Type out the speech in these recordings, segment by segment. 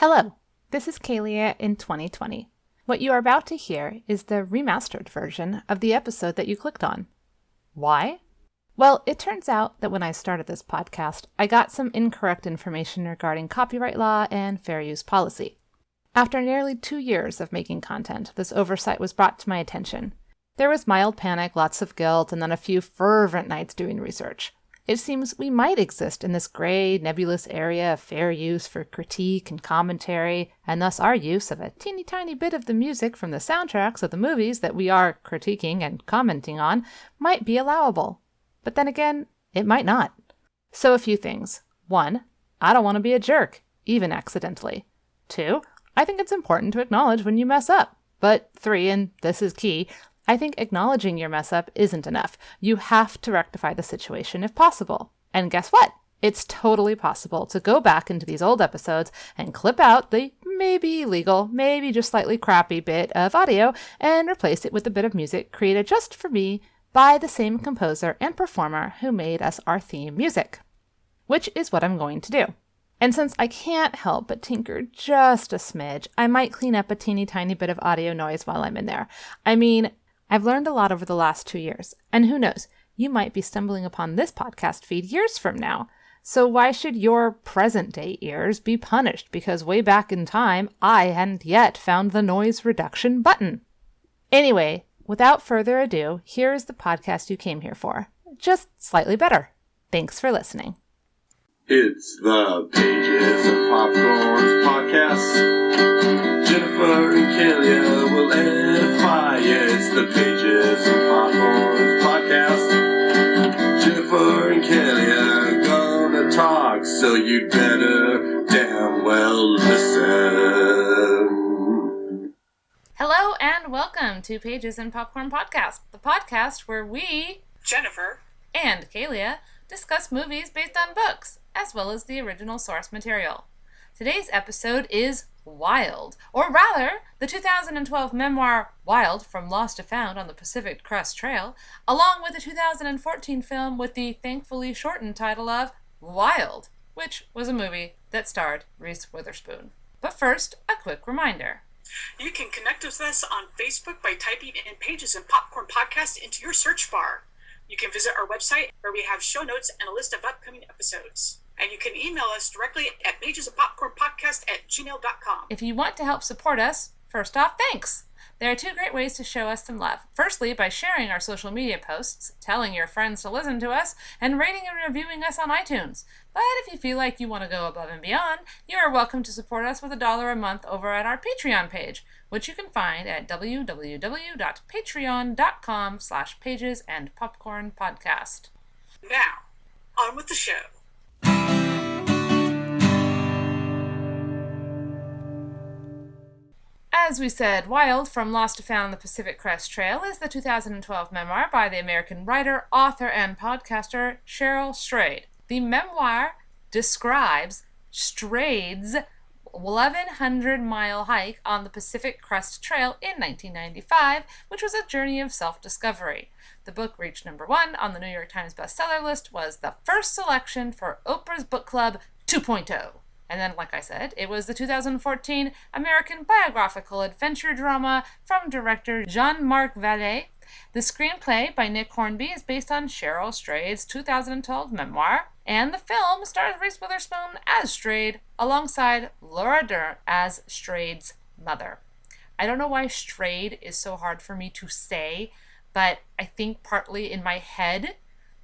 Hello, this is Kaylia in 2020. What you are about to hear is the remastered version of the episode that you clicked on. Why? Well, it turns out that when I started this podcast, I got some incorrect information regarding copyright law and fair use policy. After nearly 2 years of making content, this oversight was brought to my attention. There was mild panic, lots of guilt, and then a few fervent nights doing research. It seems we might exist in this gray, nebulous area of fair use for critique and commentary, and thus our use of a teeny tiny bit of the music from the soundtracks of the movies that we are critiquing and commenting on might be allowable. But then again, it might not. So a few things. 1, I don't want to be a jerk, even accidentally. 2, I think it's important to acknowledge when you mess up. But 3, and this is key, I think acknowledging your mess up isn't enough. You have to rectify the situation if possible. And guess what? It's totally possible to go back into these old episodes and clip out the maybe illegal, maybe just slightly crappy bit of audio and replace it with a bit of music created just for me by the same composer and performer who made us our theme music, which is what I'm going to do. And since I can't help but tinker just a smidge, I might clean up a teeny tiny bit of audio noise while I'm in there. I mean, I've learned a lot over the last 2 years, and who knows, you might be stumbling upon this podcast feed years from now. So why should your present-day ears be punished because way back in time, I hadn't yet found the noise reduction button? Anyway, without further ado, here is the podcast you came here for, just slightly better. Thanks for listening. It's the Pages and Popcorns podcast. Jennifer and Kaylia will edify. Yeah, it's the Pages and Popcorns podcast. Jennifer and Kaylia are gonna talk, so you'd better damn well listen. Hello and welcome to Pages and Popcorn podcast, the podcast where we, Jennifer, and Kaylia, discuss movies based on books, as well as the original source material. Today's episode is Wild, or rather, the 2012 memoir Wild from Lost to Found on the Pacific Crest Trail, along with the 2014 film with the thankfully shortened title of Wild, which was a movie that starred Reese Witherspoon. But first, a quick reminder. You can connect with us on Facebook by typing in Pages and Popcorn Podcast into your search bar. You can visit our website where we have show notes and a list of upcoming episodes. And you can email us directly at pagesandpopcornpodcast@gmail.com. If you want to help support us, first off, thanks! There are 2 great ways to show us some love. Firstly, by sharing our social media posts, telling your friends to listen to us, and rating and reviewing us on iTunes. But if you feel like you want to go above and beyond, you are welcome to support us with $1 a month over at our Patreon page, which you can find at www.patreon.com/pagesandpopcornpodcast. Now, on with the show. As we said, Wild from Lost to Found on the Pacific Crest Trail is the 2012 memoir by the American writer, author, and podcaster Cheryl Strayed. The memoir describes Strayed's 1,100-mile hike on the Pacific Crest Trail in 1995, which was a journey of self-discovery. The book reached number 1 on the New York Times bestseller list, was the first selection for Oprah's Book Club 2.0. And then, like I said, it was the 2014 American biographical adventure drama from director Jean-Marc Vallée. The screenplay by Nick Hornby is based on Cheryl Strayed's 2012 memoir, and the film stars Reese Witherspoon as Strayed, alongside Laura Dern as Strayed's mother. I don't know why Strayed is so hard for me to say, but I think partly in my head,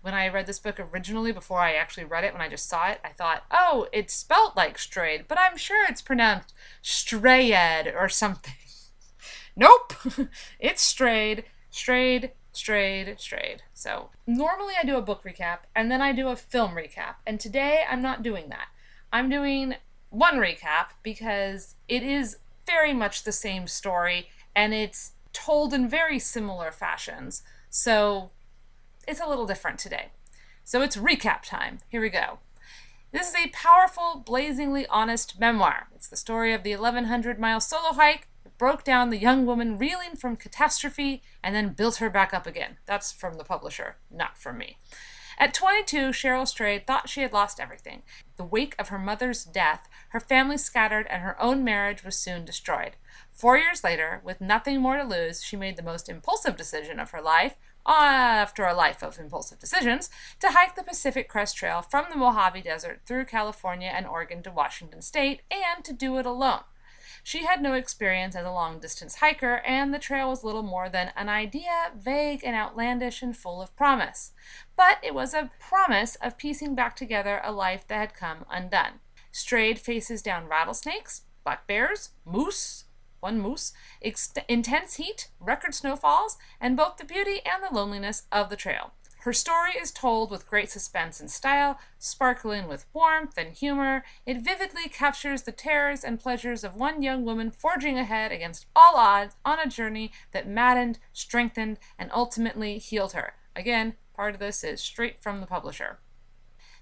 when I read this book originally, before I actually read it, when I just saw it, I thought, oh, it's spelt like Strayed, but I'm sure it's pronounced Strayed or something. Nope! It's Strayed. Strayed. So, normally I do a book recap, and then I do a film recap, and today I'm not doing that. I'm doing one recap because it is very much the same story, and it's told in very similar fashions, so it's a little different today. So it's recap time. Here we go. This is a powerful, blazingly honest memoir. It's the story of the 1,100-mile solo hike that broke down the young woman reeling from catastrophe and then built her back up again. That's from the publisher, not from me. At 22, Cheryl Strayed thought she had lost everything. In the wake of her mother's death, her family scattered and her own marriage was soon destroyed. 4 years later, with nothing more to lose, she made the most impulsive decision of her life, after a life of impulsive decisions, to hike the Pacific Crest Trail from the Mojave Desert through California and Oregon to Washington State, and to do it alone. She had no experience as a long-distance hiker, and the trail was little more than an idea, vague and outlandish and full of promise. But it was a promise of piecing back together a life that had come undone. Strayed faces down rattlesnakes, black bears, one moose, intense heat, record snowfalls, and both the beauty and the loneliness of the trail. Her story is told with great suspense and style, sparkling with warmth and humor. It vividly captures the terrors and pleasures of one young woman forging ahead against all odds on a journey that maddened, strengthened, and ultimately healed her. Again, part of this is straight from the publisher.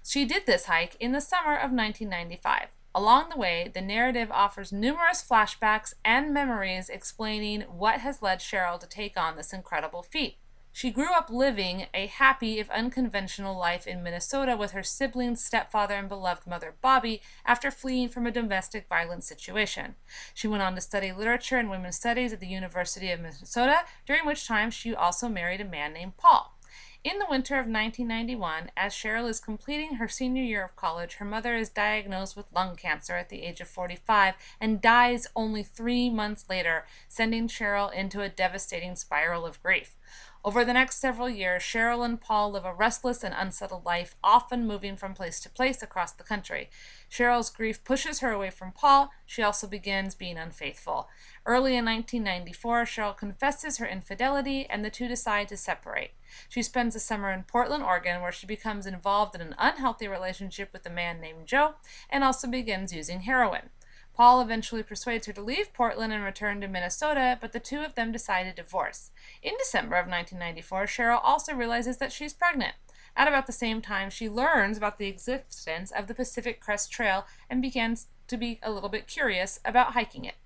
She did this hike in the summer of 1995. Along the way, the narrative offers numerous flashbacks and memories explaining what has led Cheryl to take on this incredible feat. She grew up living a happy, if unconventional, life in Minnesota with her siblings, stepfather, and beloved mother, Bobby, after fleeing from a domestic violence situation. She went on to study literature and women's studies at the University of Minnesota, during which time she also married a man named Paul. In the winter of 1991, as Cheryl is completing her senior year of college, her mother is diagnosed with lung cancer at the age of 45 and dies only 3 months later, sending Cheryl into a devastating spiral of grief. Over the next several years, Cheryl and Paul live a restless and unsettled life, often moving from place to place across the country. Cheryl's grief pushes her away from Paul. She also begins being unfaithful. Early in 1994, Cheryl confesses her infidelity, and the two decide to separate. She spends a summer in Portland, Oregon, where she becomes involved in an unhealthy relationship with a man named Joe, and also begins using heroin. Paul eventually persuades her to leave Portland and return to Minnesota, but the two of them decide to divorce. In December of 1994, Cheryl also realizes that she's pregnant. At about the same time, she learns about the existence of the Pacific Crest Trail and begins to be a little bit curious about hiking it.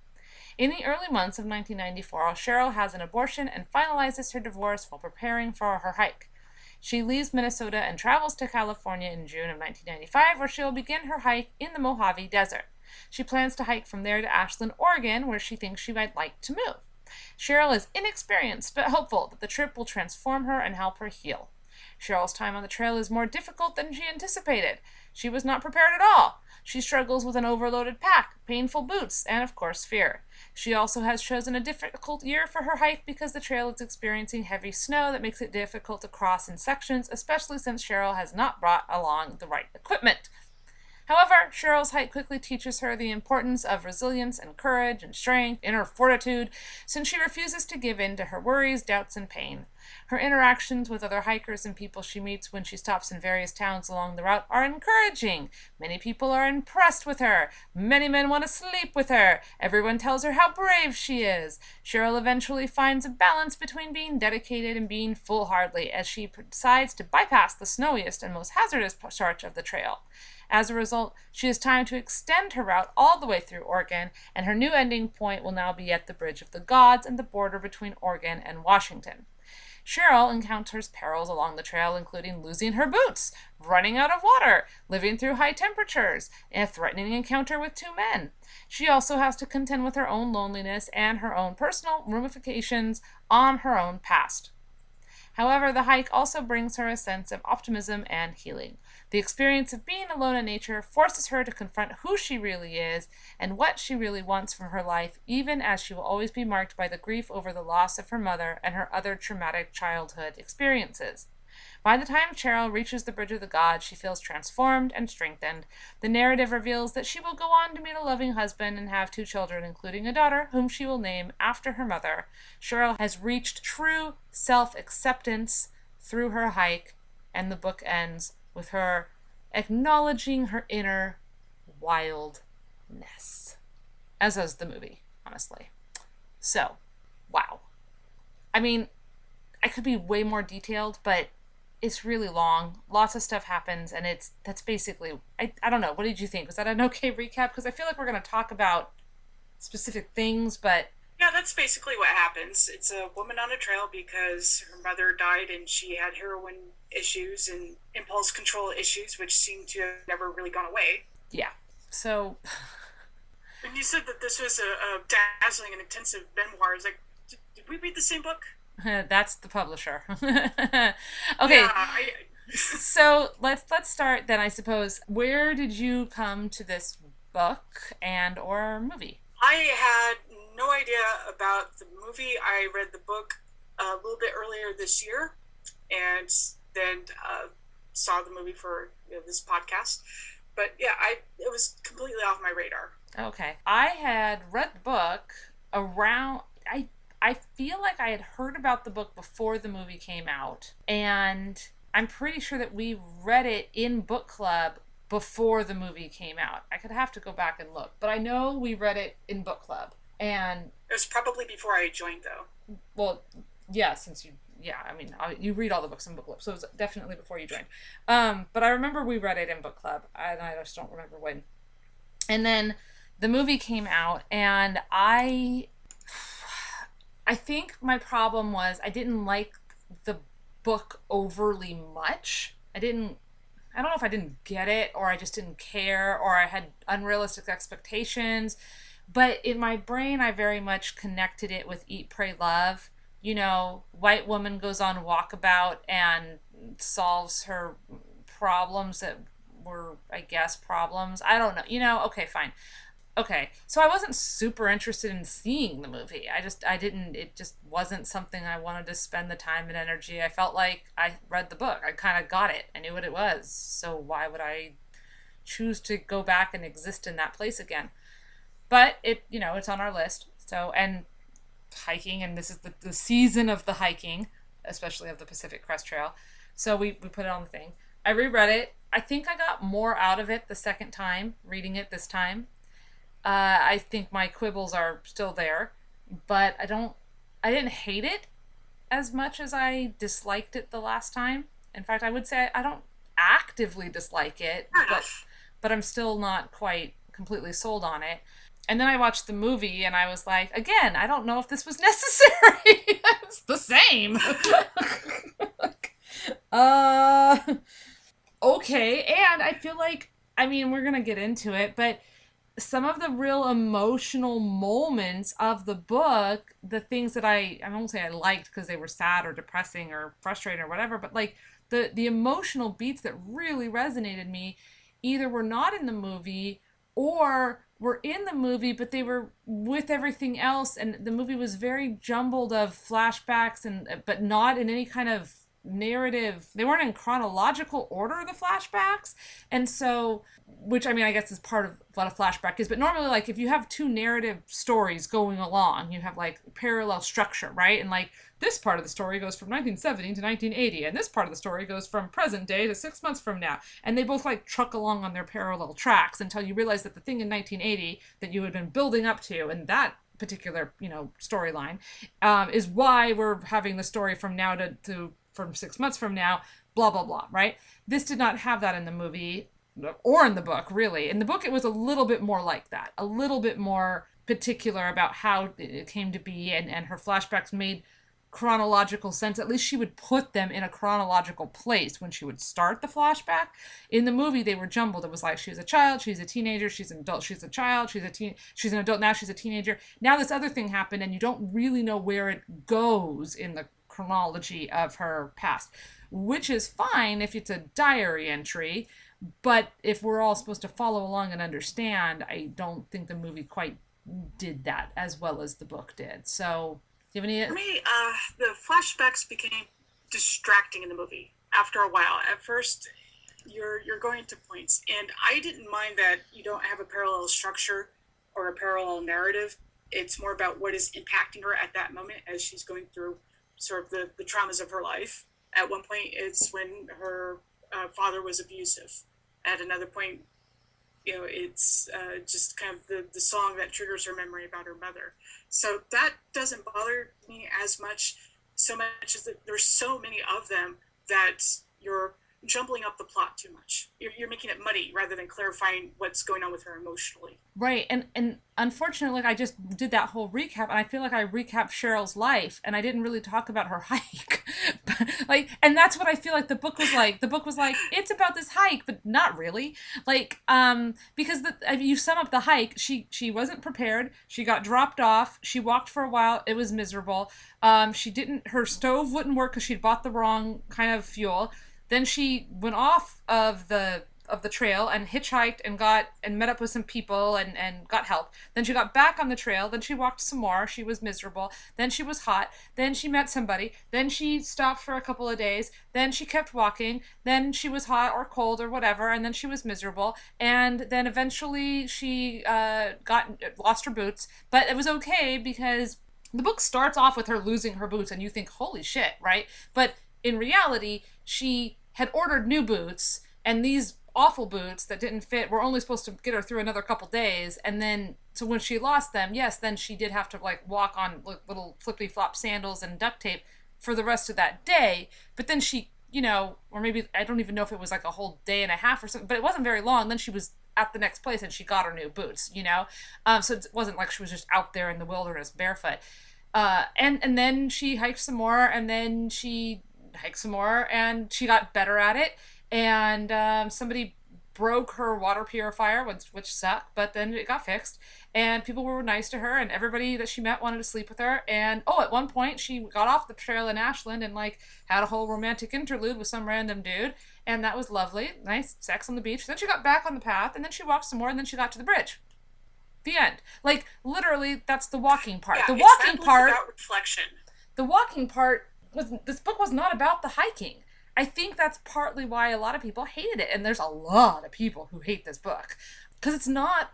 In the early months of 1994, Cheryl has an abortion and finalizes her divorce while preparing for her hike. She leaves Minnesota and travels to California in June of 1995, where she will begin her hike in the Mojave Desert. She plans to hike from there to Ashland, Oregon, where she thinks she might like to move. Cheryl is inexperienced but hopeful that the trip will transform her and help her heal. Cheryl's time on the trail is more difficult than she anticipated. She was not prepared at all. She struggles with an overloaded pack, painful boots, and of course fear. She also has chosen a difficult year for her hike because the trail is experiencing heavy snow that makes it difficult to cross in sections, especially since Cheryl has not brought along the right equipment. However, Cheryl's hike quickly teaches her the importance of resilience and courage and strength, inner fortitude, since she refuses to give in to her worries, doubts, and pain. Her interactions with other hikers and people she meets when she stops in various towns along the route are encouraging. Many people are impressed with her. Many men want to sleep with her. Everyone tells her how brave she is. Cheryl eventually finds a balance between being dedicated and being foolhardy as she decides to bypass the snowiest and most hazardous stretch of the trail. As a result, she has time to extend her route all the way through Oregon, and her new ending point will now be at the Bridge of the Gods and the border between Oregon and Washington. Cheryl encounters perils along the trail, including losing her boots, running out of water, living through high temperatures, and a threatening encounter with 2 men. She also has to contend with her own loneliness and her own personal ramifications on her own past. However, the hike also brings her a sense of optimism and healing. The experience of being alone in nature forces her to confront who she really is and what she really wants from her life, even as she will always be marked by the grief over the loss of her mother and her other traumatic childhood experiences. By the time Cheryl reaches the Bridge of the Gods, she feels transformed and strengthened. The narrative reveals that she will go on to meet a loving husband and have 2 children, including a daughter, whom she will name after her mother. Cheryl has reached true self-acceptance through her hike, and the book ends with her acknowledging her inner wildness. As does the movie, honestly. So, wow. I mean, I could be way more detailed, but it's really long. Lots of stuff happens, and that's basically, I don't know. What did you think? Was that an okay recap? Because I feel like we're going to talk about specific things, but... Yeah, that's basically what happens. It's a woman on a trail because her mother died and she had heroin issues and impulse control issues, which seem to have never really gone away. Yeah. So. When you said that this was a dazzling and intensive memoir, it's like, did we read the same book? That's the publisher. Okay. Yeah, So let's start then, I suppose. Where did you come to this book and or movie? I had no idea about the movie. I read the book a little bit earlier this year, and then saw the movie for this podcast. But yeah, it was completely off my radar. Okay. I had read the book around. I feel like I had heard about the book before the movie came out, and I'm pretty sure that we read it in book club before the movie came out. I could have to go back and look, but I know we read it in book club. And it was probably before I joined, though. Well, yeah, you read all the books in book club, so it was definitely before you joined. But I remember we read it in book club, and I just don't remember when. And then the movie came out, and I think my problem was I didn't like the book overly much. I don't know if I didn't get it, or I just didn't care, or I had unrealistic expectations. But in my brain, I very much connected it with Eat, Pray, Love. White woman goes on Walkabout and solves her problems that were, I guess, problems. I don't know. Okay, fine. Okay, so I wasn't super interested in seeing the movie. It just wasn't something I wanted to spend the time and energy. I felt like I read the book. I kind of got it. I knew what it was. So why would I choose to go back and exist in that place again? But it's on our list. So, and hiking, and this is the season of the hiking, especially of the Pacific Crest Trail. So we put it on the thing. I reread it. I think I got more out of it the second time, reading it this time. I think my quibbles are still there, but I didn't hate it as much as I disliked it the last time. In fact, I would say I don't actively dislike it, but I'm still not quite completely sold on it. And then I watched the movie and I was like, again, I don't know if this was necessary. It's the same. Okay. And I feel like, we're going to get into it, but some of the real emotional moments of the book, the things that I won't say I liked because they were sad or depressing or frustrating or whatever, but like the emotional beats that really resonated me either were not in the movie or were in the movie, but they were with everything else, and the movie was very jumbled of flashbacks but not in any kind of narrative. They weren't in chronological order, the flashbacks, and so, which I guess is part of what a flashback is, but normally, like, if you have two narrative stories going along, you have like parallel structure, right? And like this part of the story goes from 1970 to 1980, and this part of the story goes from present day to 6 months from now, and they both like truck along on their parallel tracks until you realize that the thing in 1980 that you had been building up to, and that particular storyline is why we're having the story from now to from 6 months from now, blah blah blah, right? This did not have that in the movie or in the book, really. In the book, it was a little bit more like that, a little bit more particular about how it came to be, and her flashbacks made chronological sense. At least she would put them in a chronological place when she would start the flashback. In the movie, they were jumbled. It was like she was a child, she's a teenager, she's an adult, she's a child, she's an adult, now she's a teenager. Now this other thing happened, and you don't really know where it goes in the chronology of her past, which is fine if it's a diary entry, but if we're all supposed to follow along and understand, I don't think the movie quite did that as well as the book did. So do you have any? For me, the flashbacks became distracting in the movie after a while. At first, you're going to points, and I didn't mind that you don't have a parallel structure or a parallel narrative. It's more about what is impacting her at that moment as she's going through sort of the traumas of her life. At one point, it's when her father was abusive. At another point, it's just kind of the song that triggers her memory about her mother. So that doesn't bother me as much, so much as that there's so many of them that you're jumbling up the plot too much. You're making it muddy rather than clarifying what's going on with her emotionally. Right. And unfortunately, I just did that whole recap, and I feel like I recapped Cheryl's life, and I didn't really talk about her hike. And that's what I feel like the book was like. The book was like, it's about this hike, but not really. Because you sum up the hike, she wasn't prepared. She got dropped off. She walked for a while. It was miserable. Her stove wouldn't work because she'd bought the wrong kind of fuel. Then she went off of the trail and hitchhiked and met up with some people and got help. Then she got back on the trail. Then she walked some more. She was miserable. Then she was hot. Then she met somebody. Then she stopped for a couple of days. Then she kept walking. Then she was hot or cold or whatever. And then she was miserable. And then eventually she lost her boots. But it was okay because the book starts off with her losing her boots, and you think, holy shit, right? But in reality, she had ordered new boots, and these awful boots that didn't fit were only supposed to get her through another couple days. And then, so when she lost them, yes, then she did have to walk on little flippy flop sandals and duct tape for the rest of that day. But then she, or maybe, I don't even know if it was like a whole day and a half or something, but it wasn't very long. Then she was at the next place and she got her new boots, so it wasn't like she was just out there in the wilderness barefoot. And then she hiked some more, and then she hiked some more, and she got better at it. And somebody broke her water purifier, which sucked, but then it got fixed. And people were nice to her, and everybody that she met wanted to sleep with her. And at one point she got off the trail in Ashland and had a whole romantic interlude with some random dude, and that was lovely. Nice sex on the beach. Then she got back on the path, and then she walked some more, and then she got to the bridge. The end. Literally, that's the walking part. Yeah, the walking part without reflection. The walking part this book was not about the hiking. I think that's partly why a lot of people hated it, and there's a lot of people who hate this book because it's not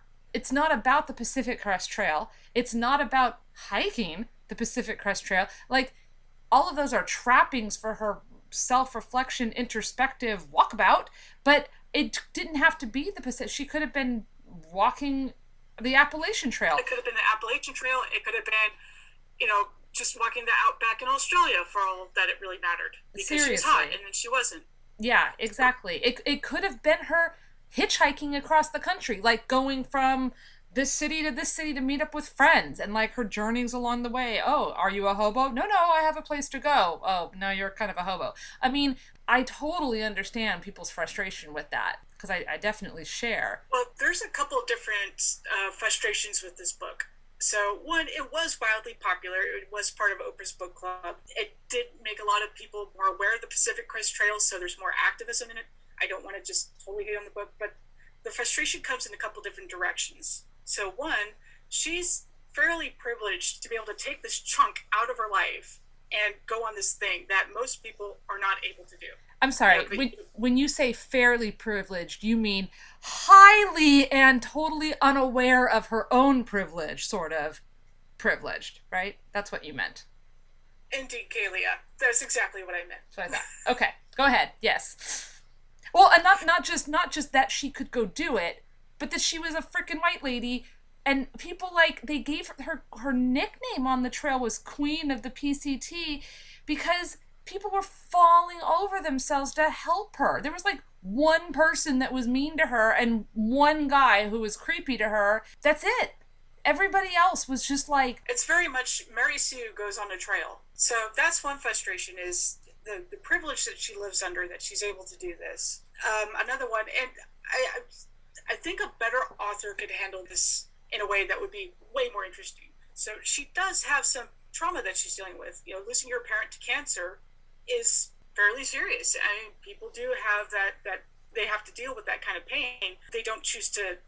about the Pacific Crest Trail. It's not about hiking the Pacific Crest Trail. All of those are trappings for her self-reflection, introspective walkabout, but it didn't have to be the Pacific. She could have been walking the Appalachian Trail. It could have been the Appalachian Trail. It could have been, just walking the outback in Australia for all that it really mattered. Because Seriously. She was hot and then she wasn't. Yeah, exactly. It could have been her hitchhiking across the country, going from this city to meet up with friends, and her journeys along the way. Oh, are you a hobo? No, I have a place to go. Oh, no, you're kind of a hobo. I mean, I totally understand people's frustration with that, because I definitely share. Well, there's a couple of different frustrations with this book. So, one, it was wildly popular. It was part of Oprah's book club. It did make a lot of people more aware of the Pacific Crest Trail, so there's more activism in it. I don't want to just totally hate on the book, but the frustration comes in a couple different directions. So, one, she's fairly privileged to be able to take this chunk out of her life and go on this thing that most people are not able to do. I'm sorry, when you say fairly privileged, you mean highly and totally unaware of her own privilege, sort of privileged, right? That's what you meant. Indeed, Kaylia. That's exactly what I meant. That's what I thought. Okay, go ahead. Yes. Well, and not just that she could go do it, but that she was a freaking white lady, and people they gave her nickname on the trail was Queen of the PCT because people were falling over themselves to help her. There was one person that was mean to her and one guy who was creepy to her. That's it. Everybody else was just It's very much Mary Sue goes on a trail. So that's one frustration, is the privilege that she lives under, that she's able to do this. Another one, and I think a better author could handle this in a way that would be way more interesting. So she does have some trauma that she's dealing with. Losing your parent to cancer is fairly serious. I mean, people do have that they have to deal with that kind of pain. They don't choose to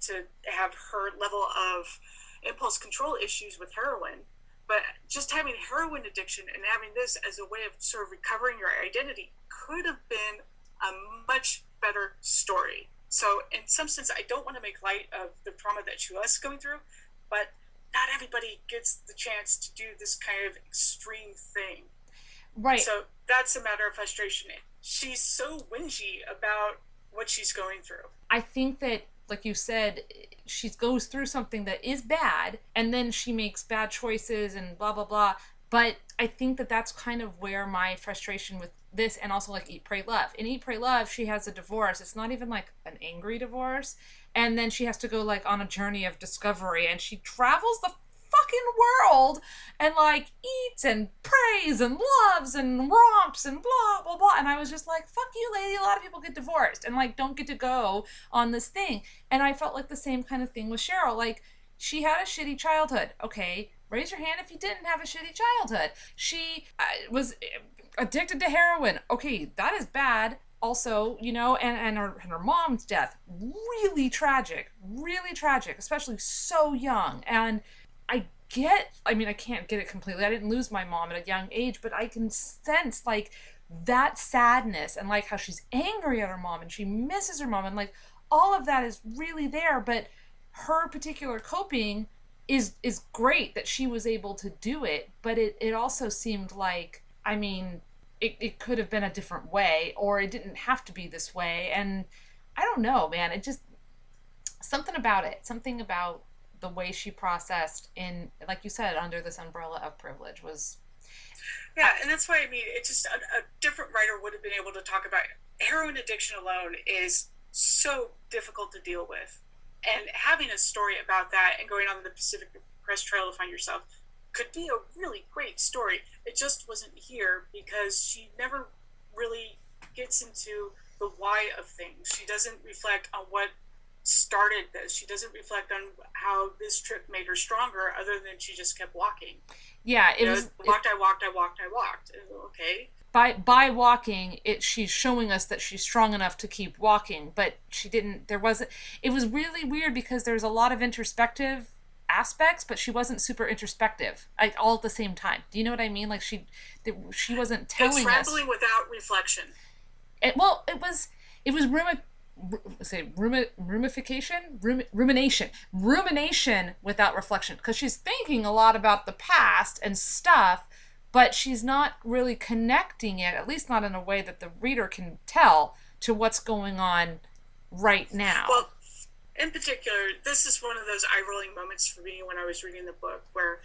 have her level of impulse control issues with heroin, but just having heroin addiction and having this as a way of sort of recovering your identity could have been a much better story. So in some sense, I don't want to make light of the trauma that she was going through, but not everybody gets the chance to do this kind of extreme thing. Right. So that's a matter of frustration. She's so whingy about what she's going through. I think that, like you said, she goes through something that is bad, and then she makes bad choices and blah, blah, blah. But I think that that's kind of where my frustration with this, and also like Eat, Pray, Love. In Eat, Pray, Love, she has a divorce. It's not even like an angry divorce. And then she has to go like on a journey of discovery, and she travels the fucking world and like eats and prays and loves and romps and blah blah blah. And I was just like, fuck you, lady. A lot of people get divorced and like don't get to go on this thing. And I felt like the same kind of thing with Cheryl. Like, she had a shitty childhood. Okay, raise your hand if you didn't have a shitty childhood. She was addicted to heroin. Okay, that is bad. Also, you know, and her mom's death, really tragic, especially so young. And I can't get it completely. I didn't lose my mom at a young age, but I can sense like that sadness and like how she's angry at her mom and she misses her mom, and like all of that is really there. But her particular coping is great that she was able to do it, but it also seemed like, I mean, it could have been a different way, or it didn't have to be this way. And I don't know, man, it just, something about the way she processed in, like you said, under this umbrella of privilege was... Yeah, and that's why, I mean, it's just a different writer would have been able to talk about heroin addiction alone is so difficult to deal with. And having a story about that and going on the Pacific Crest Trail to find yourself could be a really great story. It just wasn't here because she never really gets into the why of things. She doesn't reflect on what started this. She doesn't reflect on how this trip made her stronger, other than she just kept walking. Yeah, I walked. Okay. By walking, she's showing us that she's strong enough to keep walking, but she didn't. It was really weird because there's a lot of introspective aspects, but she wasn't super introspective, like all at the same time. Do you know what I mean? Like she wasn't telling us. It's rambling without reflection. It was rumination without reflection, because she's thinking a lot about the past and stuff, but she's not really connecting it, at least not in a way that the reader can tell, to what's going on right now. Well, in particular, this is one of those eye-rolling moments for me when I was reading the book, where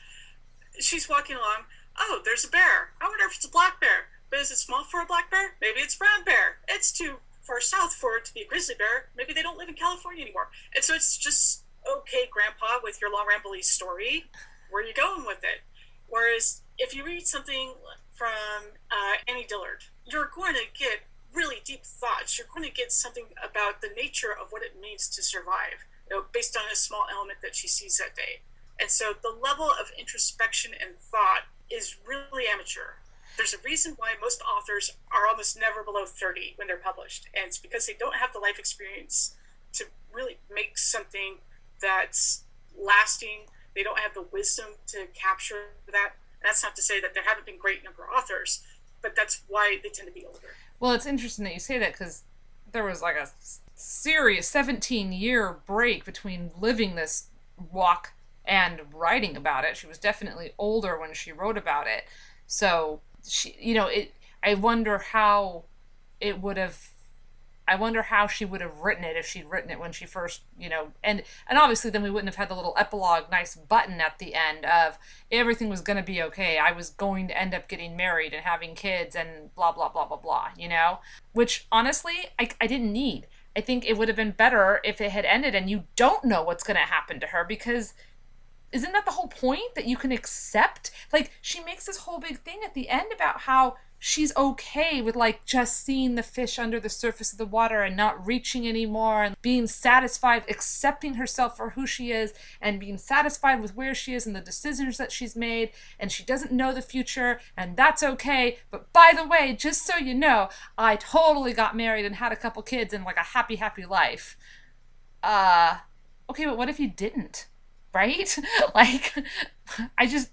she's walking along. Oh, there's a bear. I wonder if it's a black bear. But is it small for a black bear? Maybe it's a brown bear. It's too far south for it to be a grizzly bear. Maybe they don't live in California anymore. And so it's just, okay, Grandpa, with your long rambly story, where are you going with it? Whereas if you read something from Annie Dillard, you're going to get really deep thoughts. You're going to get something about the nature of what it means to survive, you know, based on a small element that she sees that day. And so the level of introspection and thought is really amateur. There's a reason why most authors are almost never below 30 when they're published, and it's because they don't have the life experience to really make something that's lasting. They don't have the wisdom to capture that. And that's not to say that there haven't been great number of authors, but that's why they tend to be older. Well, it's interesting that you say that, because there was like a serious 17-year break between living this walk and writing about it. She was definitely older when she wrote about it. So she, you know, I wonder how she would have written it if she'd written it when she first, you know, and obviously then we wouldn't have had the little epilogue, nice button at the end of everything was going to be okay. I was going to end up getting married and having kids and blah, blah, blah, blah, blah, you know, which honestly, I didn't need. I think it would have been better if it had ended and you don't know what's going to happen to her, because isn't that the whole point, that you can accept? Like, she makes this whole big thing at the end about how she's okay with like just seeing the fish under the surface of the water and not reaching anymore, and being satisfied, accepting herself for who she is, and being satisfied with where she is and the decisions that she's made, and she doesn't know the future, and that's okay. But by the way, just so you know, I totally got married and had a couple kids and like a happy life. Okay, but what if you didn't? Right? Like, I just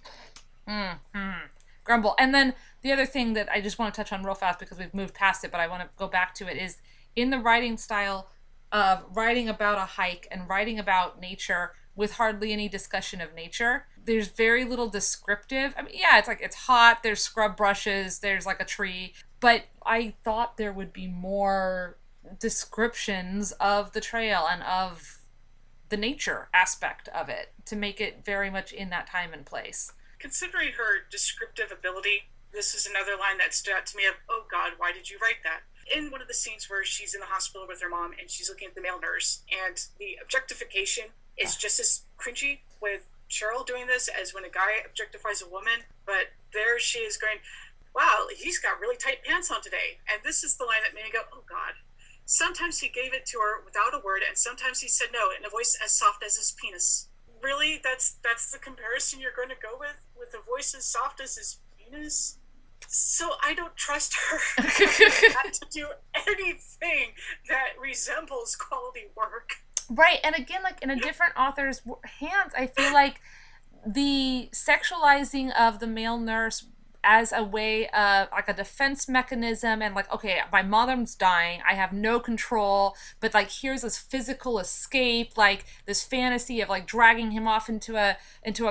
grumble. And then the other thing that I just want to touch on real fast, because we've moved past it, but I want to go back to it, is in the writing style of writing about a hike and writing about nature with hardly any discussion of nature. There's very little descriptive. I mean, yeah, it's like, it's hot, there's scrub brushes, there's like a tree, but I thought there would be more descriptions of the trail and of the nature aspect of it to make it very much in that time and place. considering her descriptive ability, this is another line that stood out to me of, oh God, why did you write that? In one of the scenes where she's in the hospital with her mom and she's looking at the male nurse, and the objectification is just as cringy with Cheryl doing this as when a guy objectifies a woman. But there she is going, wow, he's got really tight pants on today. And this is the line that made me go, oh God. Sometimes he gave it to her without a word, and sometimes he said no in a voice as soft as his penis. Really? That's the comparison you're going to go with a voice as soft as his penis? So I don't trust her to do anything that resembles quality work. Right, and again, like in a different author's hands, I feel like the sexualizing of the male nurse as a way of like a defense mechanism, and like, okay, my mom's dying, I have no control, but like here's this physical escape, like this fantasy of like dragging him off into a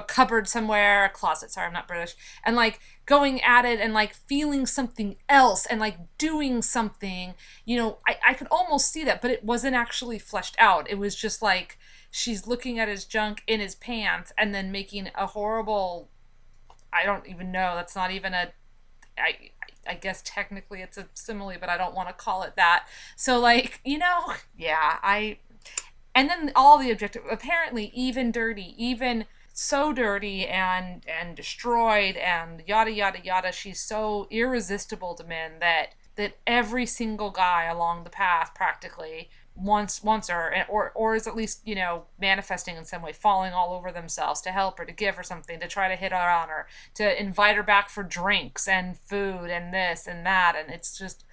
cupboard somewhere, a closet, sorry, I'm not British, and like going at it and like feeling something else and like doing something, I could almost see that, but it wasn't actually fleshed out. It was just like she's looking at his junk in his pants and then making a horrible, I don't even know, that's not even I guess technically it's a simile, but I don't want to call it that. So like, yeah, and then all the objective, apparently even dirty, even so dirty and destroyed and yada, yada, yada. She's so irresistible to men that every single guy along the path practically wants her, or is at least, manifesting in some way, falling all over themselves to help her, to give her something, to try to hit her on her, to invite her back for drinks and food and this and that. And it's just,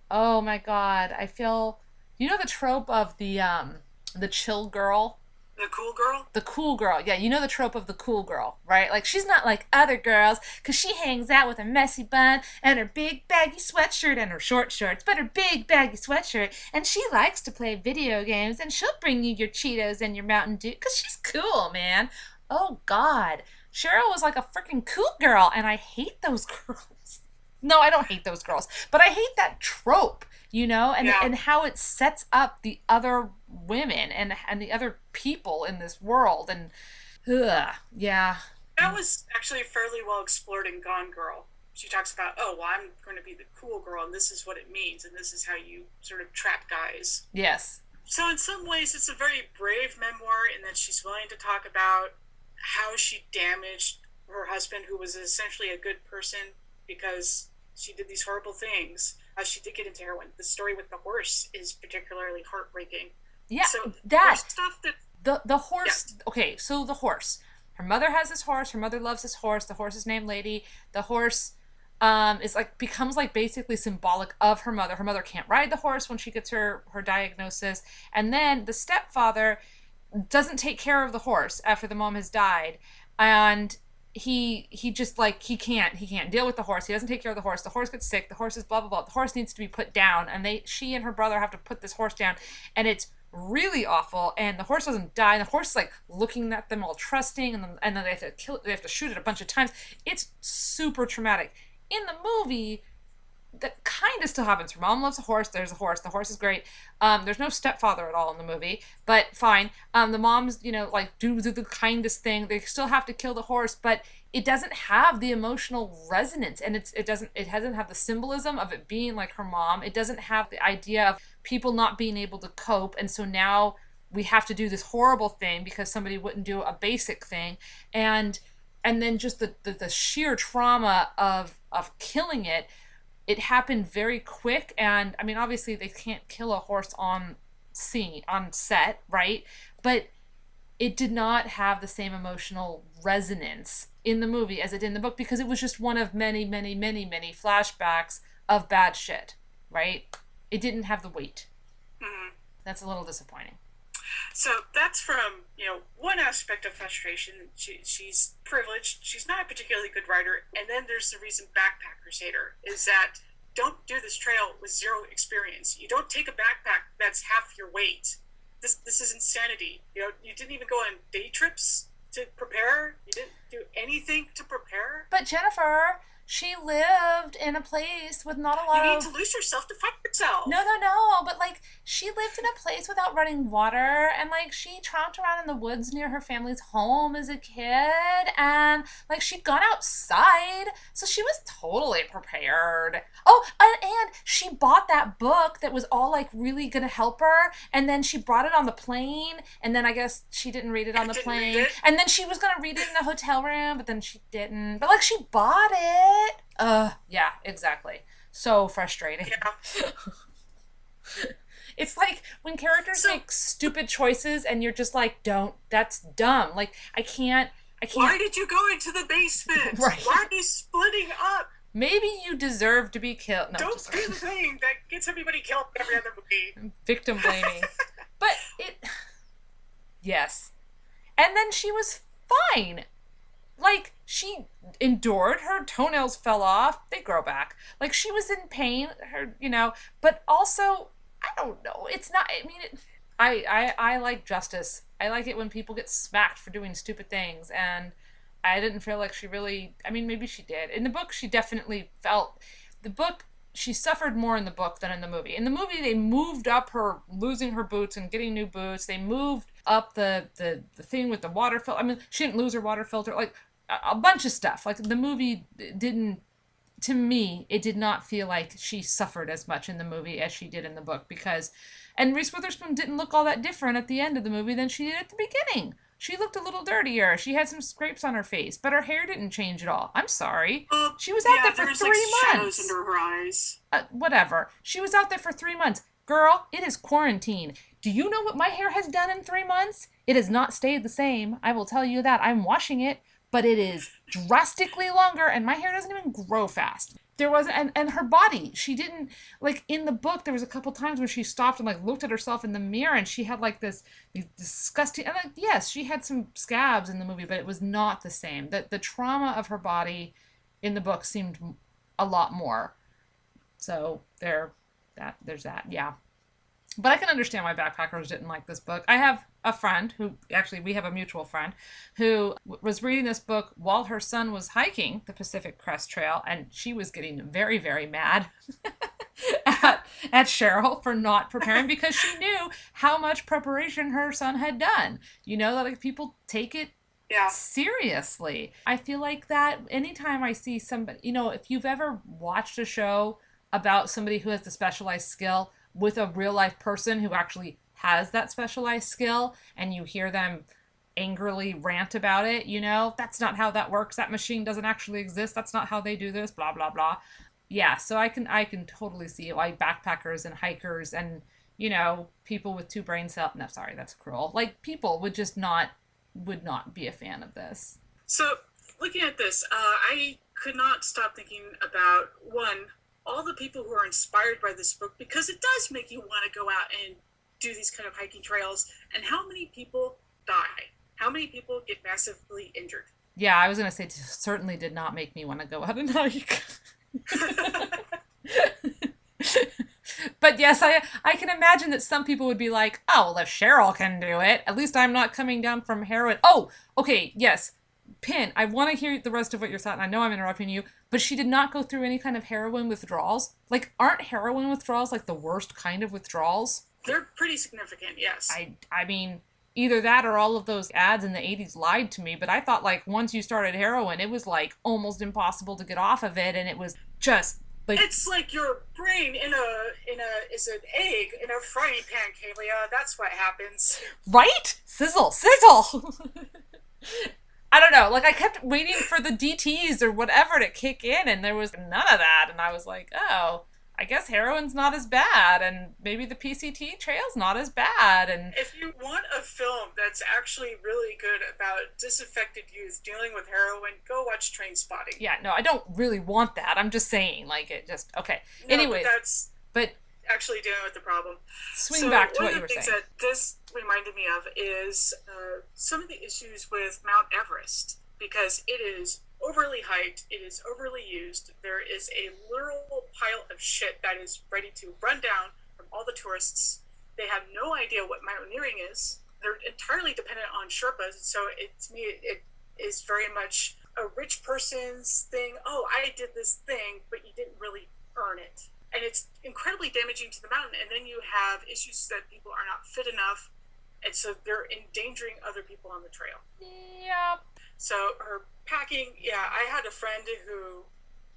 oh my God, I feel, the trope of the chill girl? The cool girl? The cool girl. Yeah, the trope of the cool girl, right? Like, she's not like other girls because she hangs out with a messy bun and her big baggy sweatshirt and her short shorts, but her big baggy sweatshirt, and she likes to play video games, and she'll bring you your Cheetos and your Mountain Dew because she's cool, man. Oh, God. Cheryl was like a freaking cool girl, and I hate those girls. No, I don't hate those girls, but I hate that trope, and how it sets up the other women and the other people in this world. And yeah. That was actually fairly well explored in Gone Girl. She talks about, I'm going to be the cool girl, and this is what it means, and this is how you sort of trap guys. Yes. So in some ways, it's a very brave memoir in that she's willing to talk about how she damaged her husband, who was essentially a good person, because she did these horrible things. She did get into heroin. The story with the horse is particularly heartbreaking. Yeah, so that stuff that the horse. Yeah. Okay, so the horse. Her mother has this horse. Her mother loves this horse. The horse is named Lady. The horse becomes like basically symbolic of her mother. Her mother can't ride the horse when she gets her diagnosis, and then the stepfather doesn't take care of the horse after the mom has died, and he just like he can't deal with the horse. He doesn't take care of the horse. The horse gets sick. The horse is blah blah blah. The horse needs to be put down, and she and her brother have to put this horse down, and it's really awful. And the horse doesn't die. And the horse is like looking at them all trusting, and then they have to kill it. They have to shoot it a bunch of times. It's super traumatic. In the movie, that kind of still happens. Her mom loves a horse. There's a horse. The horse is great. There's no stepfather at all in the movie, but fine. The moms, like do the kindest thing. They still have to kill the horse, but it doesn't have the emotional resonance, and it doesn't have the symbolism of it being like her mom. It doesn't have the idea of people not being able to cope, and so now we have to do this horrible thing because somebody wouldn't do a basic thing, and then just the sheer trauma of killing it. It happened very quick, and I mean, obviously they can't kill a horse on set, right? But it did not have the same emotional resonance in the movie as it did in the book, because it was just one of many, many, many, many flashbacks of bad shit, right? It didn't have the weight. Mm-hmm. That's a little disappointing. So that's from, one aspect of frustration. She's privileged. She's not a particularly good writer. And then there's the reason backpackers hate her, is that don't do this trail with zero experience. You don't take a backpack that's half your weight. This is insanity. You didn't even go on day trips to prepare. You didn't do anything to prepare. But Jennifer, she lived in a place with not a lot of... You need to lose yourself to find your herself. No, but like she lived in a place without running water, and like she tromped around in the woods near her family's home as a kid, and like she'd gone outside, so she was totally prepared. Oh, and she bought that book that was all like really gonna help her, and then she brought it on the plane, and then I guess she didn't read it on the plane, and then she was gonna read it in the hotel room, but then she didn't. But like she bought it. Yeah, exactly. So frustrating. Yeah. It's like when characters make stupid choices and you're just like, don't, that's dumb. Like, I can't. Why did you go into the basement? Right. Why are you splitting up? Maybe you deserve to be killed. No, don't do the thing that gets everybody killed in every other movie. Victim blaming. But yes. And then she was fine. Like, she endured, her toenails fell off, they grow back. Like, she was in pain, but also, I don't know, it's not, I mean, I like justice. I like it when people get smacked for doing stupid things, and I didn't feel like she really, I mean, maybe she did. In the book, she definitely she suffered more in the book than in the movie. In the movie, they moved up her losing her boots and getting new boots. They moved up the thing with the water filter. I mean, she didn't lose her water filter. Like, a bunch of stuff. Like, the movie didn't, to me, it did not feel like she suffered as much in the movie as she did in the book, and Reese Witherspoon didn't look all that different at the end of the movie than she did at the beginning. She looked a little dirtier. She had some scrapes on her face, but her hair didn't change at all. I'm sorry. She was out there for 3 months. Shadows under her eyes. Whatever. She was out there for 3 months. Girl, it is quarantine. Do you know what my hair has done in 3 months? It has not stayed the same. I will tell you that. I'm washing it, but it is drastically longer, and my hair doesn't even grow fast. There wasn't, and her body, she didn't, like, in the book, there was a couple times when she stopped and, like, looked at herself in the mirror, and she had, like, these disgusting, and, like, yes, she had some scabs in the movie, but it was not the same. The trauma of her body in the book seemed a lot more. So, there's that, yeah. But I can understand why backpackers didn't like this book. I have a friend who, actually, we have a mutual friend, who was reading this book while her son was hiking the Pacific Crest Trail, and she was getting very, very mad at Cheryl for not preparing, because she knew how much preparation her son had done. You know, that, like, people take it seriously. I feel like that anytime I see somebody, if you've ever watched a show about somebody who has the specialized skill with a real life person who actually has that specialized skill, and you hear them angrily rant about it, that's not how that works. That machine doesn't actually exist. That's not how they do this, blah, blah, blah. Yeah, so I can totally see why backpackers and hikers and, people with 2 brain cells, no, sorry, that's cruel. Like, people would not be a fan of this. So, looking at this, I could not stop thinking about, one, all the people who are inspired by this book, because it does make you want to go out and do these kind of hiking trails, and how many people die, how many people get massively injured. Yeah, I was going to say, it certainly did not make me want to go out and hike. But yes, I can imagine that some people would be like, oh, well, if Cheryl can do it, at least I'm not coming down from heroin. Oh, okay, yes. Pin, I want to hear the rest of what you're saying. I know I'm interrupting you, but she did not go through any kind of heroin withdrawals. Like, aren't heroin withdrawals like the worst kind of withdrawals? They're pretty significant, yes. I mean, either that or all of those ads in the 80s lied to me, but I thought, like, once you started heroin, it was, like, almost impossible to get off of it, and it was just, like... It's like your brain is an egg in a frying pan, Kaylia. That's what happens. Right? Sizzle! Sizzle! I don't know, like, I kept waiting for the DTs or whatever to kick in, and there was none of that, and I was like, oh, I guess heroin's not as bad, and maybe the PCT trail's not as bad, and... If you want a film that's actually really good about disaffected youth dealing with heroin, go watch Trainspotting. Yeah, no, I don't really want that, I'm just saying, like, it just, okay. No, Anyways, but actually dealing with the problem. Swing back to what you were saying. One of the things that this reminded me of is some of the issues with Mount Everest, because it is overly hyped, it is overly used. There is a literal pile of shit that is ready to run down from all the tourists. They have no idea what mountaineering is. They're entirely dependent on Sherpas, so to me it is very much a rich person's thing. Oh, I did this thing, but you didn't really earn it. And it's incredibly damaging to the mountain. And then you have issues that people are not fit enough, and so they're endangering other people on the trail. Yep. So her packing, I had a friend who,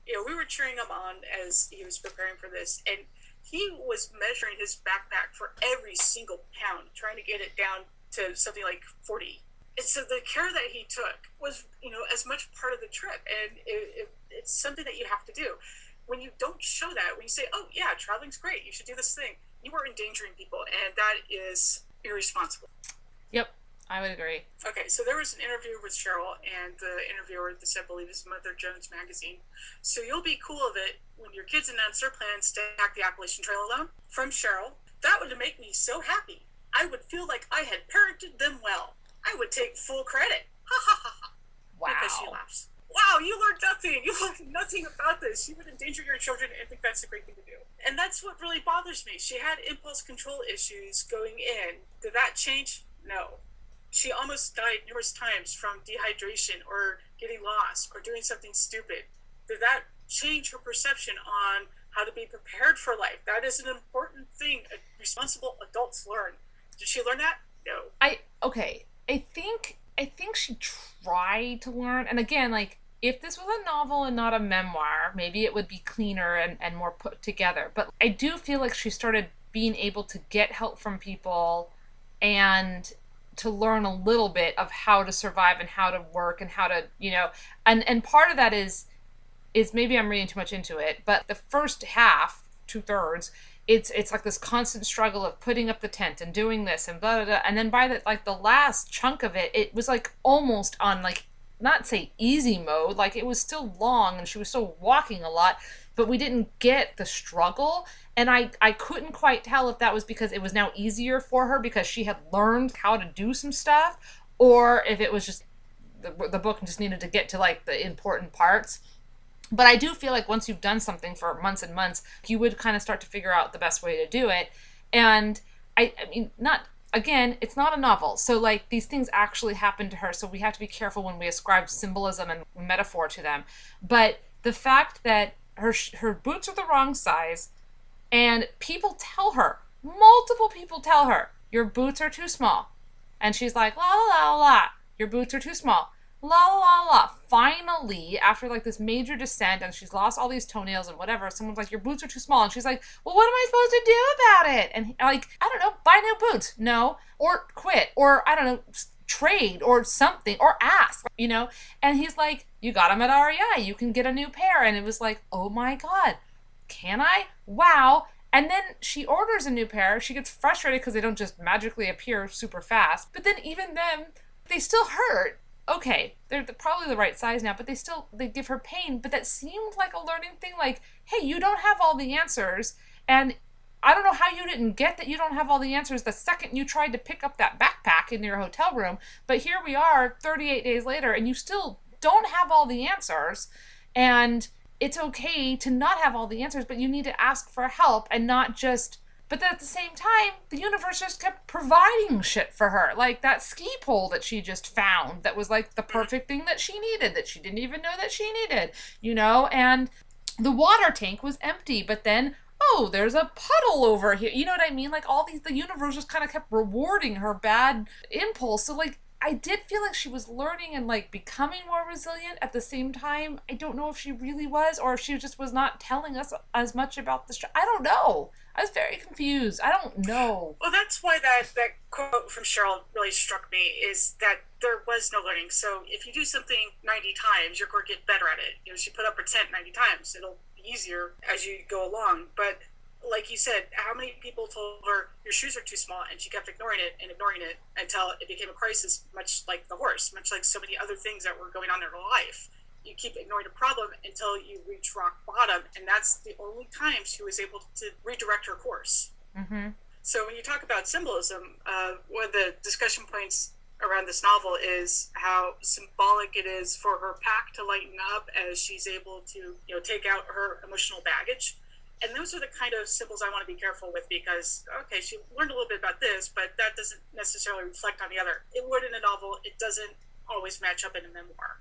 we were cheering him on as he was preparing for this, and he was measuring his backpack for every single pound, trying to get it down to something like 40. And so the care that he took was, as much part of the trip, and it's something that you have to do. When you don't show that, when you say, oh yeah, traveling's great, you should do this thing, you are endangering people, and that is irresponsible. Yep, I would agree. Okay, so there was an interview with Cheryl, and the interviewer, I believe, is Mother Jones magazine. So you'll be cool of it when your kids announce their plans to hack the Appalachian Trail alone. From Cheryl, that would make me so happy. I would feel like I had parented them well. I would take full credit. Ha ha ha ha. Wow. Because she laughs. Wow, you learned nothing. You learned nothing about this. You would endanger your children and think that's a great thing to do. And that's what really bothers me. She had impulse control issues going in. Did that change? No. She almost died numerous times from dehydration or getting lost or doing something stupid. Did that change her perception on how to be prepared for life? That is an important thing responsible adults learn. Did she learn that? No. I think she tried to learn, and again, like, if this was a novel and not a memoir, maybe it would be cleaner and more put together. But I do feel like she started being able to get help from people and to learn a little bit of how to survive and how to work and how to, and part of that is maybe I'm reading too much into it, but the first half, 2/3, it's like this constant struggle of putting up the tent and doing this and blah, blah, blah. And then by the last chunk of it, it was like almost on, like, not say easy mode, like it was still long and she was still walking a lot, but we didn't get the struggle. And I couldn't quite tell if that was because it was now easier for her because she had learned how to do some stuff, or if it was just the book just needed to get to like the important parts. But I do feel like once you've done something for months and months, you would kind of start to figure out the best way to do it. And I mean, again, it's not a novel. So like these things actually happen to her. So we have to be careful when we ascribe symbolism and metaphor to them. But the fact that her boots are the wrong size, and multiple people tell her, your boots are too small. And she's like, la la la la, your boots are too small. La la la. Finally, after like this major descent and she's lost all these toenails and whatever, someone's like, your boots are too small. And she's like, well, what am I supposed to do about it? And like, I don't know, buy new boots. No. Or quit. Or I don't know, trade or something. Or ask, And he's like, you got them at REI. You can get a new pair. And it was like, oh my God, can I? Wow. And then she orders a new pair. She gets frustrated because they don't just magically appear super fast. But then even then, they still hurt. Okay, they're probably the right size now, but they give her pain. But that seemed like a learning thing. Like, hey, you don't have all the answers. And I don't know how you didn't get that you don't have all the answers the second you tried to pick up that backpack in your hotel room. But here we are 38 days later, and you still don't have all the answers. And it's okay to not have all the answers, but you need to ask for help and not just... But then at the same time, the universe just kept providing shit for her. Like that ski pole that she just found that was like the perfect thing that she needed, that she didn't even know that she needed, And the water tank was empty, but then, oh, there's a puddle over here. You know what I mean? Like all these, the universe just kind of kept rewarding her bad impulse. So like, I did feel like she was learning and like becoming more resilient at the same time. I don't know if she really was, or if she just was not telling us as much about the I don't know. I was very confused. I don't know. Well, that's why that quote from Cheryl really struck me, is that there was no learning. So if you do something 90 times, you're going to get better at it. She put up her tent 90 times. It'll be easier as you go along. But like you said, how many people told her your shoes are too small, and she kept ignoring it until it became a crisis, much like the horse, much like so many other things that were going on in her life. You keep ignoring a problem until you reach rock bottom, and that's the only time she was able to redirect her course. Mm-hmm. So when you talk about symbolism, one of the discussion points around this novel is how symbolic it is for her pack to lighten up as she's able to take out her emotional baggage. And those are the kind of symbols I want to be careful with, because, okay, she learned a little bit about this, but that doesn't necessarily reflect on the other. It would in a novel. It doesn't always match up in a memoir.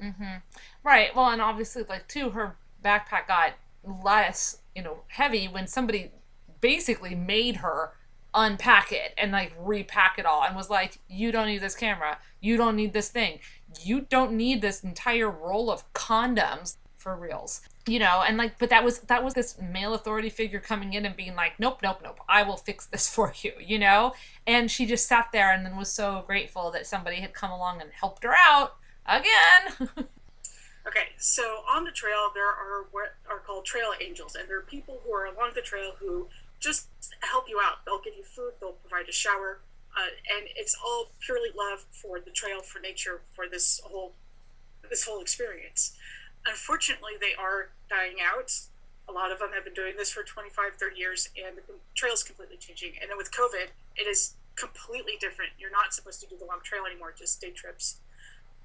Mm-hmm. Right. Well, and obviously, like, too, her backpack got less, heavy when somebody basically made her unpack it and like repack it all and was like, you don't need this camera, you don't need this thing, you don't need this entire roll of condoms for reals, and like, but that was this male authority figure coming in and being like, nope, I will fix this for you, and she just sat there and then was so grateful that somebody had come along and helped her out again. Okay, so on the trail there are what are called trail angels, and there are people who are along the trail who just help you out. They'll give you food, they'll provide a shower, and it's all purely love for the trail, for nature, for this whole experience. Unfortunately, they are dying out. A lot of them have been doing this for 25, 30 years, and the trail is completely changing. And then with COVID, it is completely different. You're not supposed to do the long trail anymore, just day trips.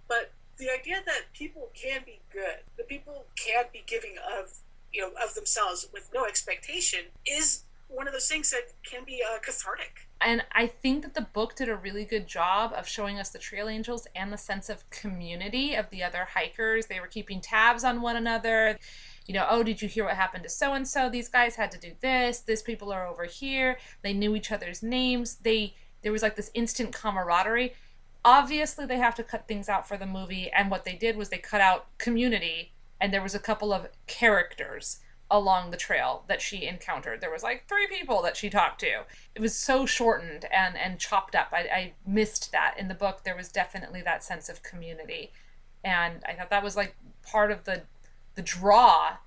But the idea that people can be good, that people can be giving of themselves with no expectation, is one of those things that can be cathartic. And I think that the book did a really good job of showing us the trail angels and the sense of community of the other hikers. They were keeping tabs on one another. Oh, did you hear what happened to so-and-so? These guys had to do this. These people are over here. They knew each other's names. There was like this instant camaraderie. Obviously, they have to cut things out for the movie. And what they did was they cut out community. And there was a couple of characters along the trail that she encountered. There was like 3 people that she talked to. It was so shortened and chopped up. I missed that. In the book, there was definitely that sense of community. And I thought that was like part of the draw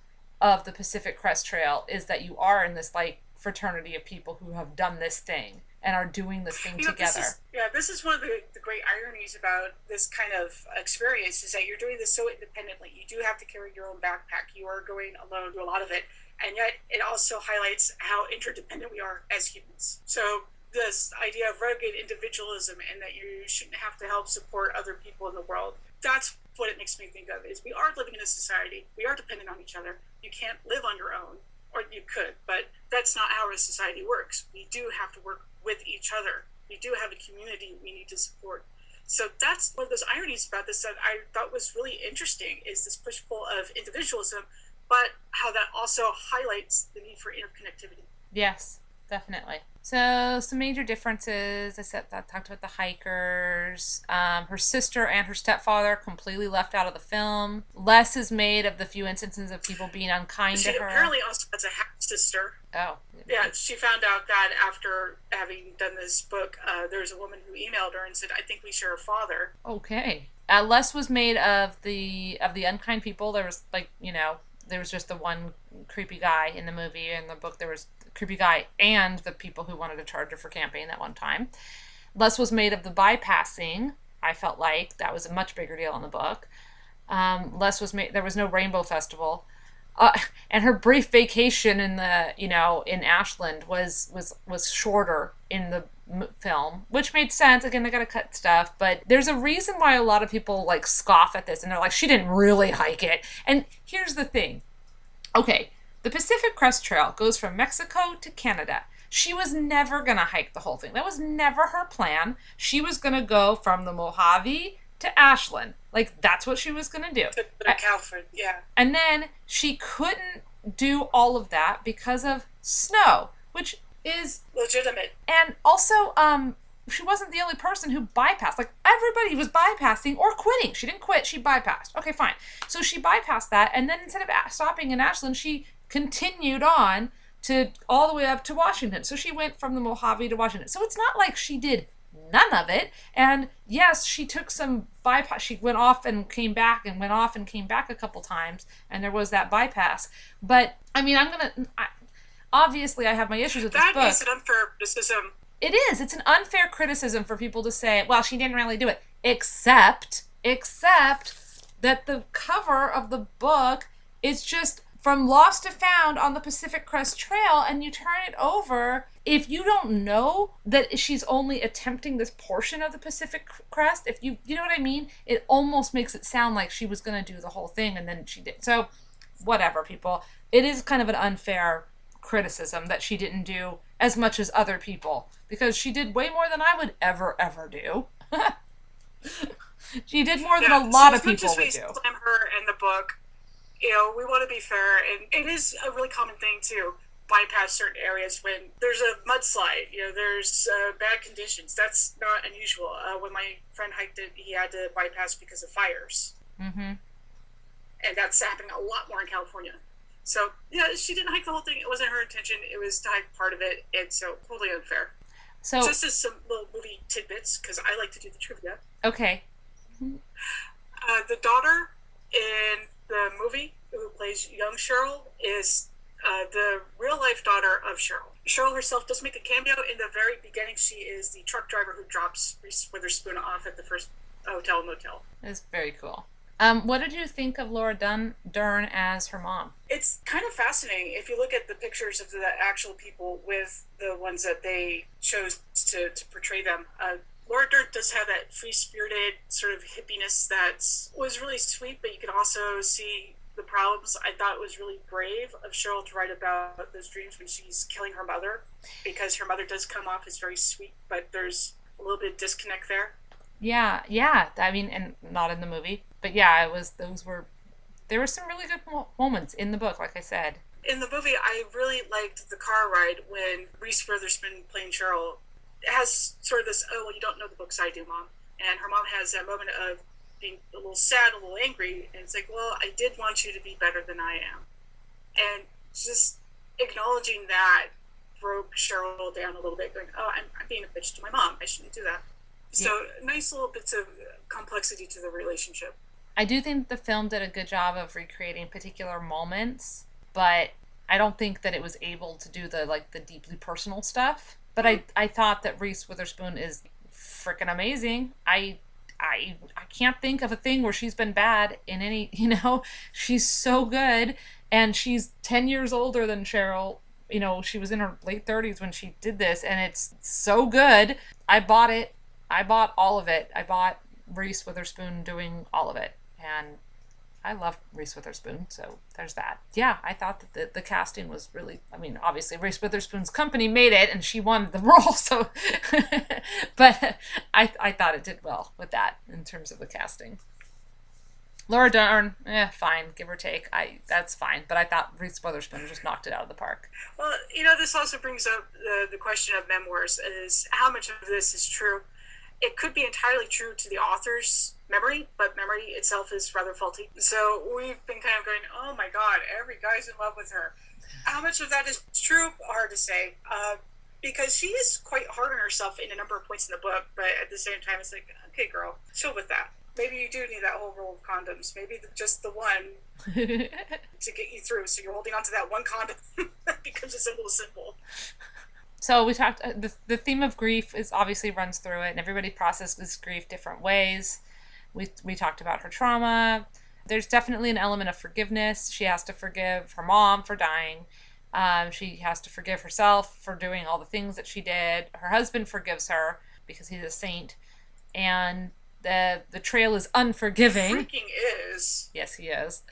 of the Pacific Crest Trail, is that you are in this like fraternity of people who have done this thing and are doing this thing together. This is one of the great ironies about this kind of experience, is that you're doing this so independently. You do have to carry your own backpack. You are going alone to a lot of it. And yet it also highlights how interdependent we are as humans. So this idea of rugged individualism, and that you shouldn't have to help support other people in the world, that's what it makes me think of, is we are living in a society. We are dependent on each other. You can't live on your own, or you could, but that's not how a society works. We do have to work with each other. We do have a community we need to support. So that's one of those ironies about this that I thought was really interesting, is this push-pull of individualism, but how that also highlights the need for interconnectivity. Yes, definitely. So some major differences. I talked about the hikers. Her sister and her stepfather completely left out of the film. Less is made of the few instances of people being unkind to her. She apparently also has a half-sister. Oh. Yeah, she found out that after having done this book, there was a woman who emailed her and said, I think we share a father. Okay. Less was made of the unkind people. There was there was just the one creepy guy in the movie. In the book, there was the creepy guy and the people who wanted to charge her for camping that one time. Less was made of the bypassing. I felt like that was a much bigger deal in the book. Less was made. There was no Rainbow Festival. And her brief vacation in in Ashland was shorter in the film, which made sense. Again, they got to cut stuff, but there's a reason why a lot of people like scoff at this, and they're like, she didn't really hike it. And here's the thing. Okay, the Pacific Crest Trail goes from Mexico to Canada. She was never going to hike the whole thing. That was never her plan. She was going to go from the Mojave to Ashland. Like, that's what she was going to do. To California, yeah. And then she couldn't do all of that because of snow, which is legitimate. And also, she wasn't the only person who bypassed. Like, everybody was bypassing or quitting. She didn't quit, she bypassed. Okay, fine. So she bypassed that, and then instead of stopping in Ashland, she continued on to all the way up to Washington. So she went from the Mojave to Washington. So it's not like she did none of it. And yes, she took some bypass. She went off and came back and went off and came back a couple times, and there was that bypass. But I mean, obviously I have my issues with this book. That is an unfair criticism. It is. It's an unfair criticism for people to say, well, she didn't really do it. Except that the cover of the book is just from lost to found on the Pacific Crest Trail, and you turn it over. If you don't know that she's only attempting this portion of the Pacific Crest, if you know what I mean, it almost makes it sound like she was going to do the whole thing and then she did. So whatever, people. It is kind of an unfair criticism that she didn't do as much as other people, because she did way more than I would ever do. She did more than a lot of people would do. Slam her in the book. we want to be fair, and it is a really common thing to bypass certain areas when there's a mudslide. There's bad conditions. That's not unusual. When my friend hiked it, he had to bypass because of fires. Mm-hmm. And that's happening a lot more in California. So, yeah, she didn't hike the whole thing. It wasn't her intention. It was to hike part of it, and so totally unfair. So just as some little movie tidbits, because I like to do the trivia. Okay. The daughter in the movie who plays young Cheryl is the real-life daughter of Cheryl. Cheryl herself does make a cameo in the very beginning. She is the truck driver who drops Reese Witherspoon off at the first hotel motel. That's very cool. What did you think of Laura Dern as her mom? It's kind of fascinating if you look at the pictures of the actual people with the ones that they chose to portray them. Laura Dern does have that free-spirited sort of hippiness that was really sweet, but you could also see the problems. I thought it was really brave of Cheryl to write about those dreams when she's killing her mother, because her mother does come off as very sweet, but there's a little bit of disconnect there. Yeah. I mean, and not in the movie, but yeah, there were some really good moments in the book, like I said. In the movie, I really liked the car ride when Reese Witherspoon playing Cheryl has sort of this, oh, well, you don't know the books I do, Mom. And her mom has that moment of being a little sad, a little angry, and it's like, well, I did want you to be better than I am. And just acknowledging that broke Cheryl down a little bit, going, oh, I'm being a bitch to my mom. I shouldn't do that. So nice little bits of complexity to the relationship. I do think the film did a good job of recreating particular moments, but I don't think that it was able to do the deeply personal stuff. But I thought that Reese Witherspoon is freaking amazing. I can't think of a thing where she's been bad in any, she's so good, and she's 10 years older than Cheryl. She was in her late 30s when she did this, and it's so good. I bought it. I bought all of it. I bought Reese Witherspoon doing all of it, and I love Reese Witherspoon, so there's that. Yeah, I thought that the casting was really, obviously Reese Witherspoon's company made it, and she won the role, so, but I thought it did well with that in terms of the casting. Laura Dern, fine, give or take. That's fine, but I thought Reese Witherspoon just knocked it out of the park. Well, this also brings up the question of memoirs, is how much of this is true. It could be entirely true to the author's memory, but memory itself is rather faulty. So we've been kind of going, oh my God, every guy's in love with her. How much of that is true? Hard to say. Because she is quite hard on herself in a number of points in the book, but at the same time, it's like, okay, girl, chill with that. Maybe you do need that whole roll of condoms. Maybe just the one to get you through. So you're holding on to that one condom that becomes a symbol. So we talked, the theme of grief is obviously runs through it, and everybody processes grief different ways. We talked about her trauma. There's definitely an element of forgiveness. She has to forgive her mom for dying. She has to forgive herself for doing all the things that she did. Her husband forgives her because he's a saint. And the trail is unforgiving. Freaking is. Yes, he is.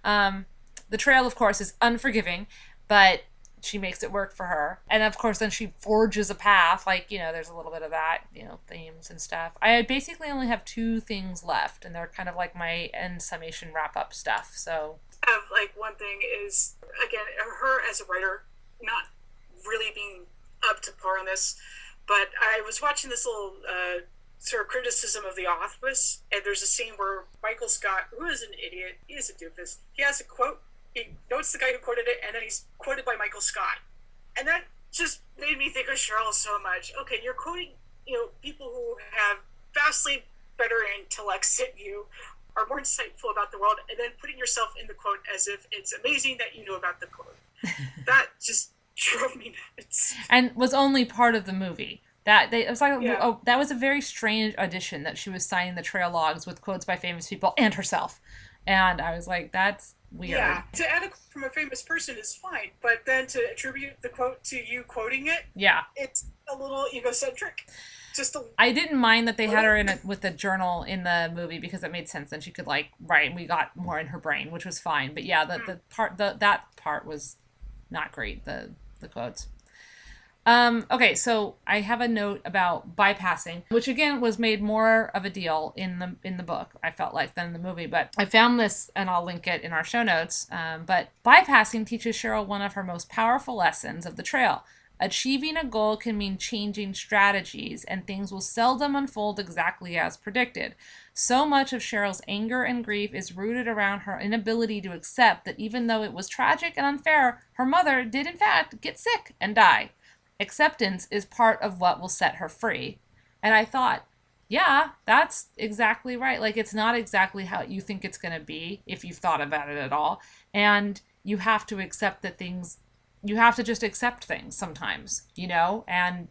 The trail, of course, is unforgiving, but she makes it work for her. And of course, then she forges a path. There's a little bit of that, themes and stuff. I basically only have 2 things left, and they're kind of like my end summation wrap-up stuff, so. One thing is, again, her as a writer, not really being up to par on this, but I was watching this little sort of criticism of The Office, and there's a scene where Michael Scott, who is an idiot, he is a doofus, he has a quote, he notes the guy who quoted it, and then he's quoted by Michael Scott. And that just made me think of Cheryl so much. Okay, you're quoting, people who have vastly better intellects than you, are more insightful about the world, and then putting yourself in the quote as if it's amazing that you know about the quote. That just drove me nuts. And was only part of the movie. That was a very strange addition, that she was signing the trail logs with quotes by famous people and herself. And I was like, that's weird. Yeah, to add a quote from a famous person is fine, but then to attribute the quote to you quoting it, it's a little egocentric. I didn't mind that they had her with the journal in the movie, because it made sense, and she could write, and we got more in her brain, which was fine. But yeah, that part was not great, the quotes. Okay, so I have a note about bypassing, which again was made more of a deal in the book, I felt like, than in the movie. But I found this, and I'll link it in our show notes. But bypassing teaches Cheryl one of her most powerful lessons of the trail. Achieving a goal can mean changing strategies, and things will seldom unfold exactly as predicted. So much of Cheryl's anger and grief is rooted around her inability to accept that even though it was tragic and unfair, her mother did in fact get sick and die. Acceptance is part of what will set her free. And I thought, yeah, that's exactly right. Like, it's not exactly how you think it's going to be if you've thought about it at all. And you have to accept that things, you have to just accept things sometimes, you know, and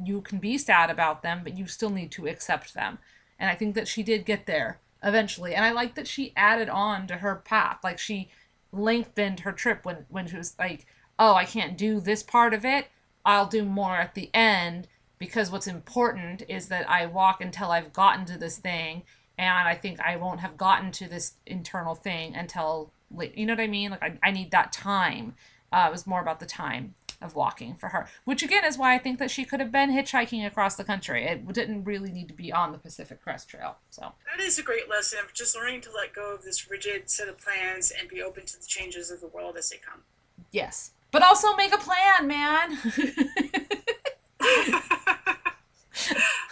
you can be sad about them, but you still need to accept them. And I think that she did get there eventually. And I like that she added on to her path. Like, she lengthened her trip when she was like, oh, I can't do this part of it. I'll do more at the end, because what's important is that I walk until I've gotten to this thing, and I think I won't have gotten to this internal thing until late. You know what I mean? Like, I need that time. It was more about the time of walking for her, which again is why I think that she could have been hitchhiking across the country. It didn't really need to be on the Pacific Crest Trail. So that is a great lesson of just learning to let go of this rigid set of plans and be open to the changes of the world as they come. Yes. But also make a plan, man.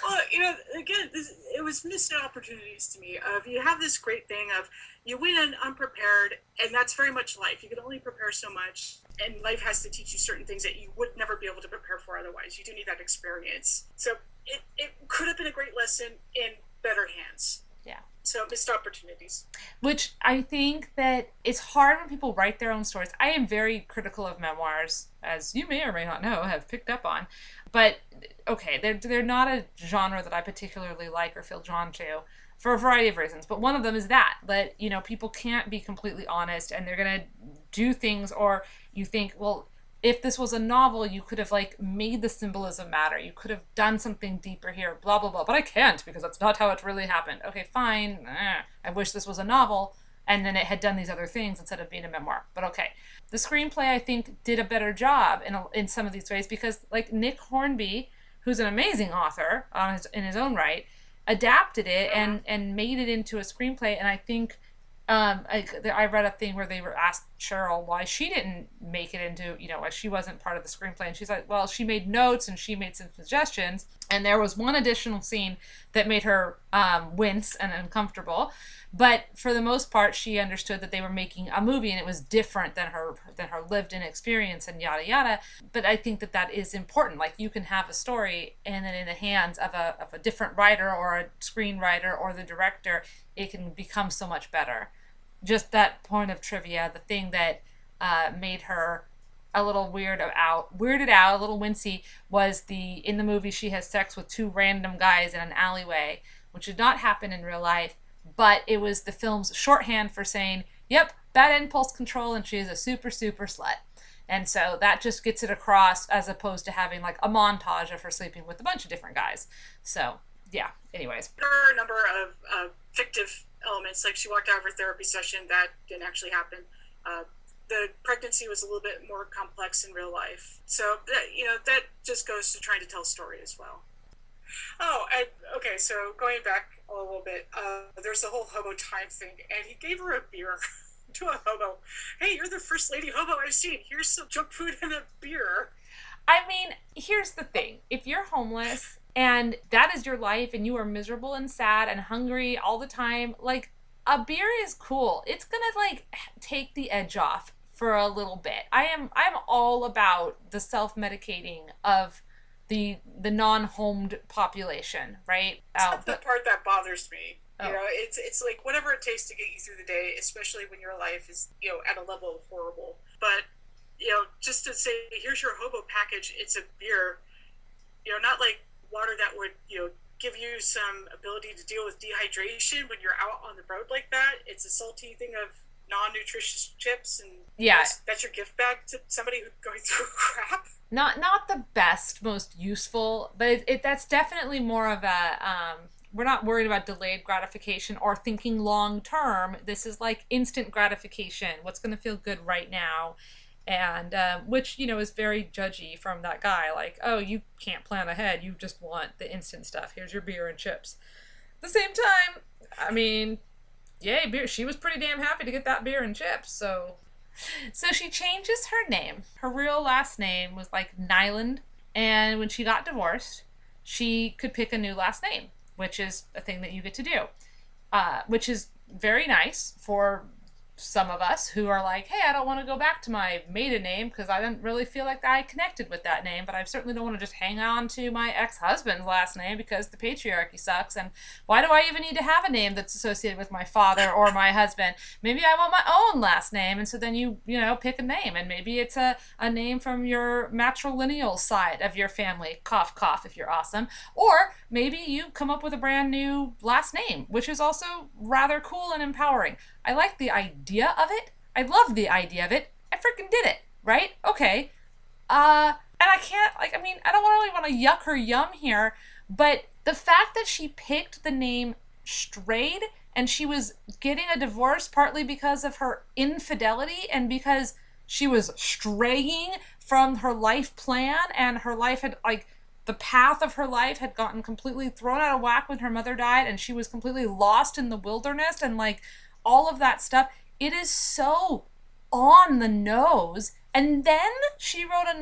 Well, you know, again, it was missed opportunities to me. You have this great thing of you went in unprepared, and that's very much life. You can only prepare so much, and life has to teach you certain things that you would never be able to prepare for otherwise. You do need that experience. So it could have been a great lesson in better hands. Yeah. So missed opportunities. Which I think that it's hard when people write their own stories. I am very critical of memoirs, as you may or may not know, have picked up on. But, okay, they're not a genre that I particularly like or feel drawn to for a variety of reasons. But one of them is that, you know, people can't be completely honest, and they're going to do things, or you think, well, if this was a novel, you could have, like, made the symbolism matter. You could have done something deeper here, blah, blah, blah. But I can't, because that's not how it really happened. Okay, fine. I wish this was a novel, and then it had done these other things instead of being a memoir. But okay. The screenplay, I think, did a better job in some of these ways, because, like, Nick Hornby, who's an amazing author in his own right, adapted it and made it into a screenplay. And I think I read a thing where they were asked Cheryl why she didn't make it into, you know, why she wasn't part of the screenplay. And she's like, well, she made notes and she made some suggestions. And there was one additional scene that made her wince and uncomfortable. But for the most part, she understood that they were making a movie and it was different than her lived-in experience and yada yada. But I think that is important. Like, you can have a story, and then in the hands of a different writer or a screenwriter or the director, it can become so much better. Just that point of trivia, the thing that made her a little weirded out, a little wincy, was in the movie she has sex with two random guys in an alleyway, which did not happen in real life. But it was the film's shorthand for saying, yep, bad impulse control, and she is a super, super slut. And so that just gets it across, as opposed to having, like, a montage of her sleeping with a bunch of different guys. So, yeah, anyways. There are a number of fictive elements, like she walked out of her therapy session. That didn't actually happen. The pregnancy was a little bit more complex in real life. So, that just goes to trying to tell a story as well. Oh, okay, so going back a little bit, there's the whole hobo time thing, and he gave her a beer to a hobo. Hey, you're the first lady hobo I've seen. Here's some junk food and a beer. I mean, here's the thing. If you're homeless and that is your life and you are miserable and sad and hungry all the time, like, a beer is cool. It's gonna, like, take the edge off for a little bit. I'm all about the self-medicating of the non-homed population, right? That's the part that bothers me. Oh. You know, it's like whatever it takes to get you through the day, especially when your life is, at a level of horrible. But, just to say, here's your hobo package, it's a beer, not like water that would, give you some ability to deal with dehydration when you're out on the road like that. It's a salty thing of non-nutritious chips, and that's your gift bag to somebody who's going through crap. Not the best, most useful, but that's definitely more of a, we're not worried about delayed gratification or thinking long term. This is like instant gratification, what's going to feel good right now. And which, is very judgy from that guy. Like, oh, you can't plan ahead. You just want the instant stuff. Here's your beer and chips. At the same time, I mean, yay, beer. She was pretty damn happy to get that beer and chips. So she changes her name. Her real last name was like Nyland. And when she got divorced, she could pick a new last name, which is a thing that you get to do, which is very nice for some of us who are like, hey, I don't want to go back to my maiden name because I didn't really feel like I connected with that name, but I certainly don't want to just hang on to my ex-husband's last name because the patriarchy sucks, and why do I even need to have a name that's associated with my father or my husband? Maybe I want my own last name, and so then you pick a name, and maybe it's a name from your matrilineal side of your family, cough, cough, if you're awesome, or maybe you come up with a brand new last name, which is also rather cool and empowering. I like the idea of it. I love the idea of it. I freaking did it, right? Okay. And I can't, I don't really want to yuck her yum here, but the fact that she picked the name Strayed and she was getting a divorce partly because of her infidelity and because she was straying from her life plan and her life had, the path of her life had gotten completely thrown out of whack when her mother died and she was completely lost in the wilderness and, all of that stuff. It is so on the nose. And then she wrote a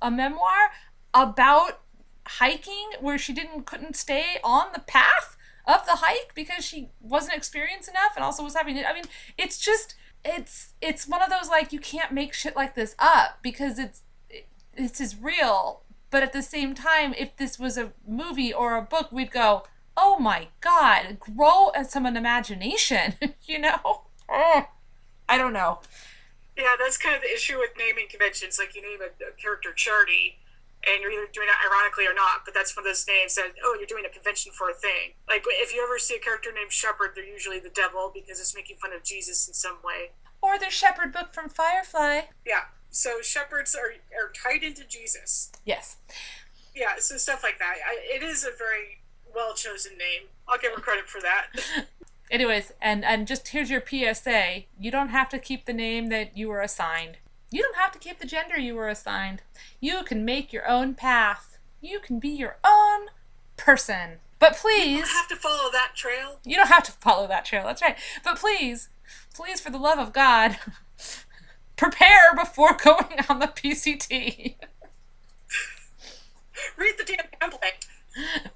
memoir about hiking where she couldn't stay on the path of the hike because she wasn't experienced enough and also was having it. It's just, it's one of those, you can't make shit like this up because it's is real. But at the same time, if this was a movie or a book, we'd go, oh my God, grow some imagination, Oh, I don't know. Yeah, that's kind of the issue with naming conventions. You name a character Charity, and you're either doing it ironically or not, but that's one of those names that, you're doing a convention for a thing. If you ever see a character named Shepherd, they're usually the devil because it's making fun of Jesus in some way. Or there's Shepherd Book from Firefly. Yeah, so shepherds are tied into Jesus. Yes. Yeah, so stuff like that. It is a very well-chosen name. I'll give her credit for that. Anyways, and just here's your PSA. You don't have to keep the name that you were assigned. You don't have to keep the gender you were assigned. You can make your own path. You can be your own person. But please... You don't have to follow that trail. You don't have to follow that trail, that's right. But please, for the love of God, prepare before going on the PCT. Read the damn pamphlet.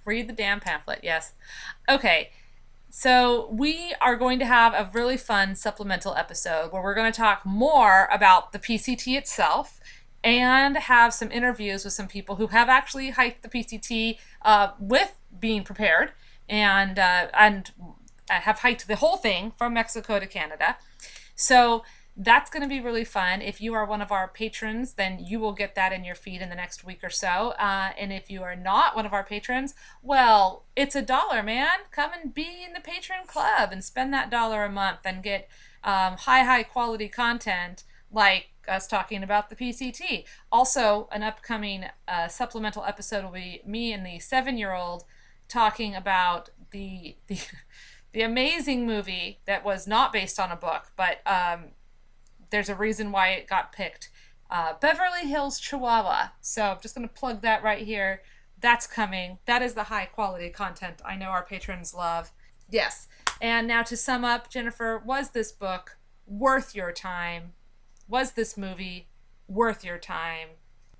Read the damn pamphlet, yes. Okay, so we are going to have a really fun supplemental episode where we're going to talk more about the PCT itself and have some interviews with some people who have actually hiked the PCT with being prepared and have hiked the whole thing from Mexico to Canada. So that's going to be really fun. If you are one of our patrons, then you will get that in your feed in the next week or so. And if you are not one of our patrons, well, it's $1, man. Come and be in the patron club and spend that $1 a month and get high quality content like us talking about the PCT. Also, an upcoming supplemental episode will be me and the 7-year-old talking about the amazing movie that was not based on a book, but there's a reason why it got picked. Beverly Hills Chihuahua. So I'm just going to plug that right here. That's coming. That is the high quality content I know our patrons love. Yes. And now to sum up, Jennifer, was this book worth your time? Was this movie worth your time?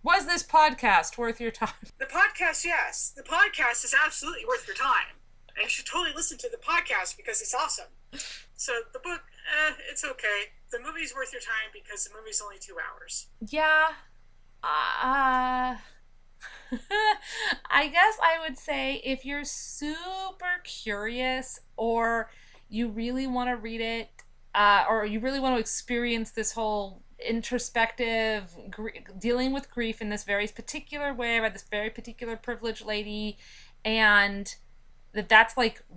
Was this podcast worth your time? The podcast, yes. The podcast is absolutely worth your time. And you should totally listen to the podcast because it's awesome. So the book, it's okay. The movie's worth your time because the movie's only 2 hours. Yeah. I guess I would say if you're super curious or you really want to read it or you really want to experience this whole introspective dealing with grief in this very particular way by this very particular privileged lady, and that's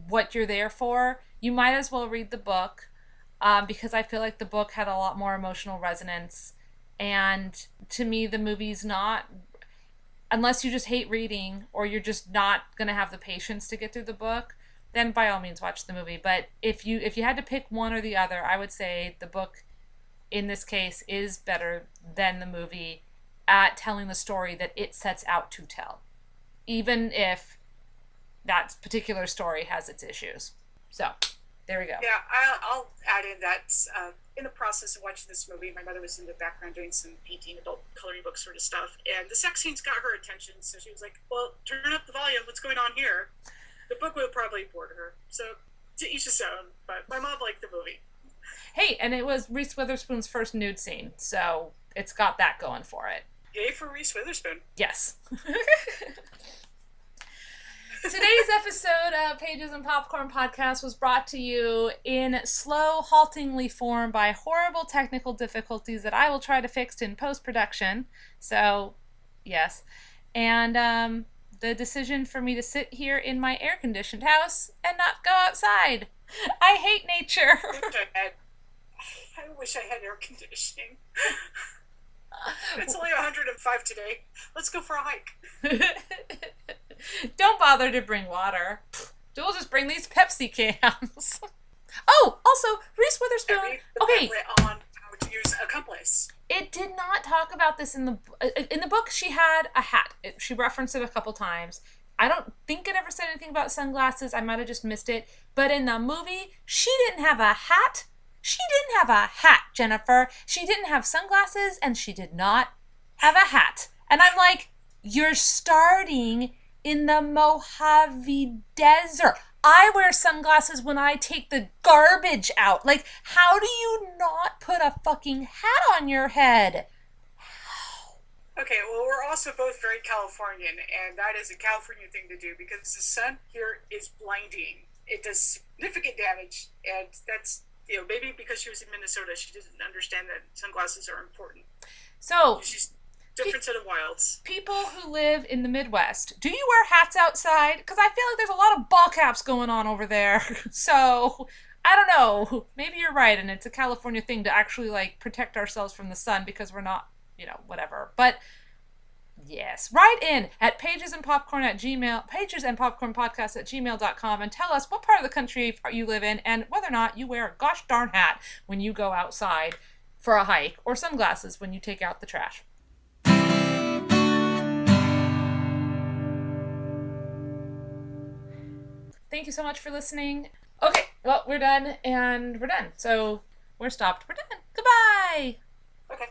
what you're there for, you might as well read the book because I feel like the book had a lot more emotional resonance. And to me, the movie's not, unless you just hate reading or you're just not going to have the patience to get through the book, then by all means watch the movie. But if you had to pick one or the other, I would say the book in this case, is better than the movie at telling the story that it sets out to tell, even if that particular story has its issues. So, there we go. Yeah, I'll add in that in the process of watching this movie, my mother was in the background doing some painting, adult coloring book sort of stuff, and the sex scenes got her attention, so she was like, well, turn up the volume, what's going on here? The book would probably bore her, so to each his own, but my mom liked the movie. Hey, and it was Reese Witherspoon's first nude scene, so it's got that going for it. Yay for Reese Witherspoon. Yes. Today's episode of Pages and Popcorn Podcast was brought to you in slow, haltingly form by horrible technical difficulties that I will try to fix in post-production. So, yes. And the decision for me to sit here in my air-conditioned house and not go outside. I hate nature. I wish I had air conditioning. It's only 105 today. Let's go for a hike. Don't bother to bring water. We'll just bring these Pepsi cans. Oh, also, Reese Witherspoon. Okay. On how to use a compass. It did not talk about this in the book. She had a hat. She referenced it a couple times. I don't think it ever said anything about sunglasses. I might have just missed it. But in the movie, she didn't have a hat. She didn't have a hat, Jennifer. She didn't have sunglasses, and she did not have a hat. And I'm like, you're starting in the Mojave Desert. I wear sunglasses when I take the garbage out. Like, how do you not put a fucking hat on your head? Okay, well, we're also both very Californian, and that is a California thing to do because the sun here is blinding. It does significant damage, and that's, maybe because she was in Minnesota, she didn't understand that sunglasses are important. So, she's different set of wilds. People who live in the Midwest, do you wear hats outside? Because I feel like there's a lot of ball caps going on over there. So, I don't know. Maybe you're right, and it's a California thing to actually, protect ourselves from the sun because we're not, whatever. But, yes. Write in at pagesandpopcornpodcast@gmail.com and tell us what part of the country you live in and whether or not you wear a gosh darn hat when you go outside for a hike or sunglasses when you take out the trash. Thank you so much for listening. Okay, well, we're done, and we're done. So, we're stopped. We're done. Goodbye! Okay.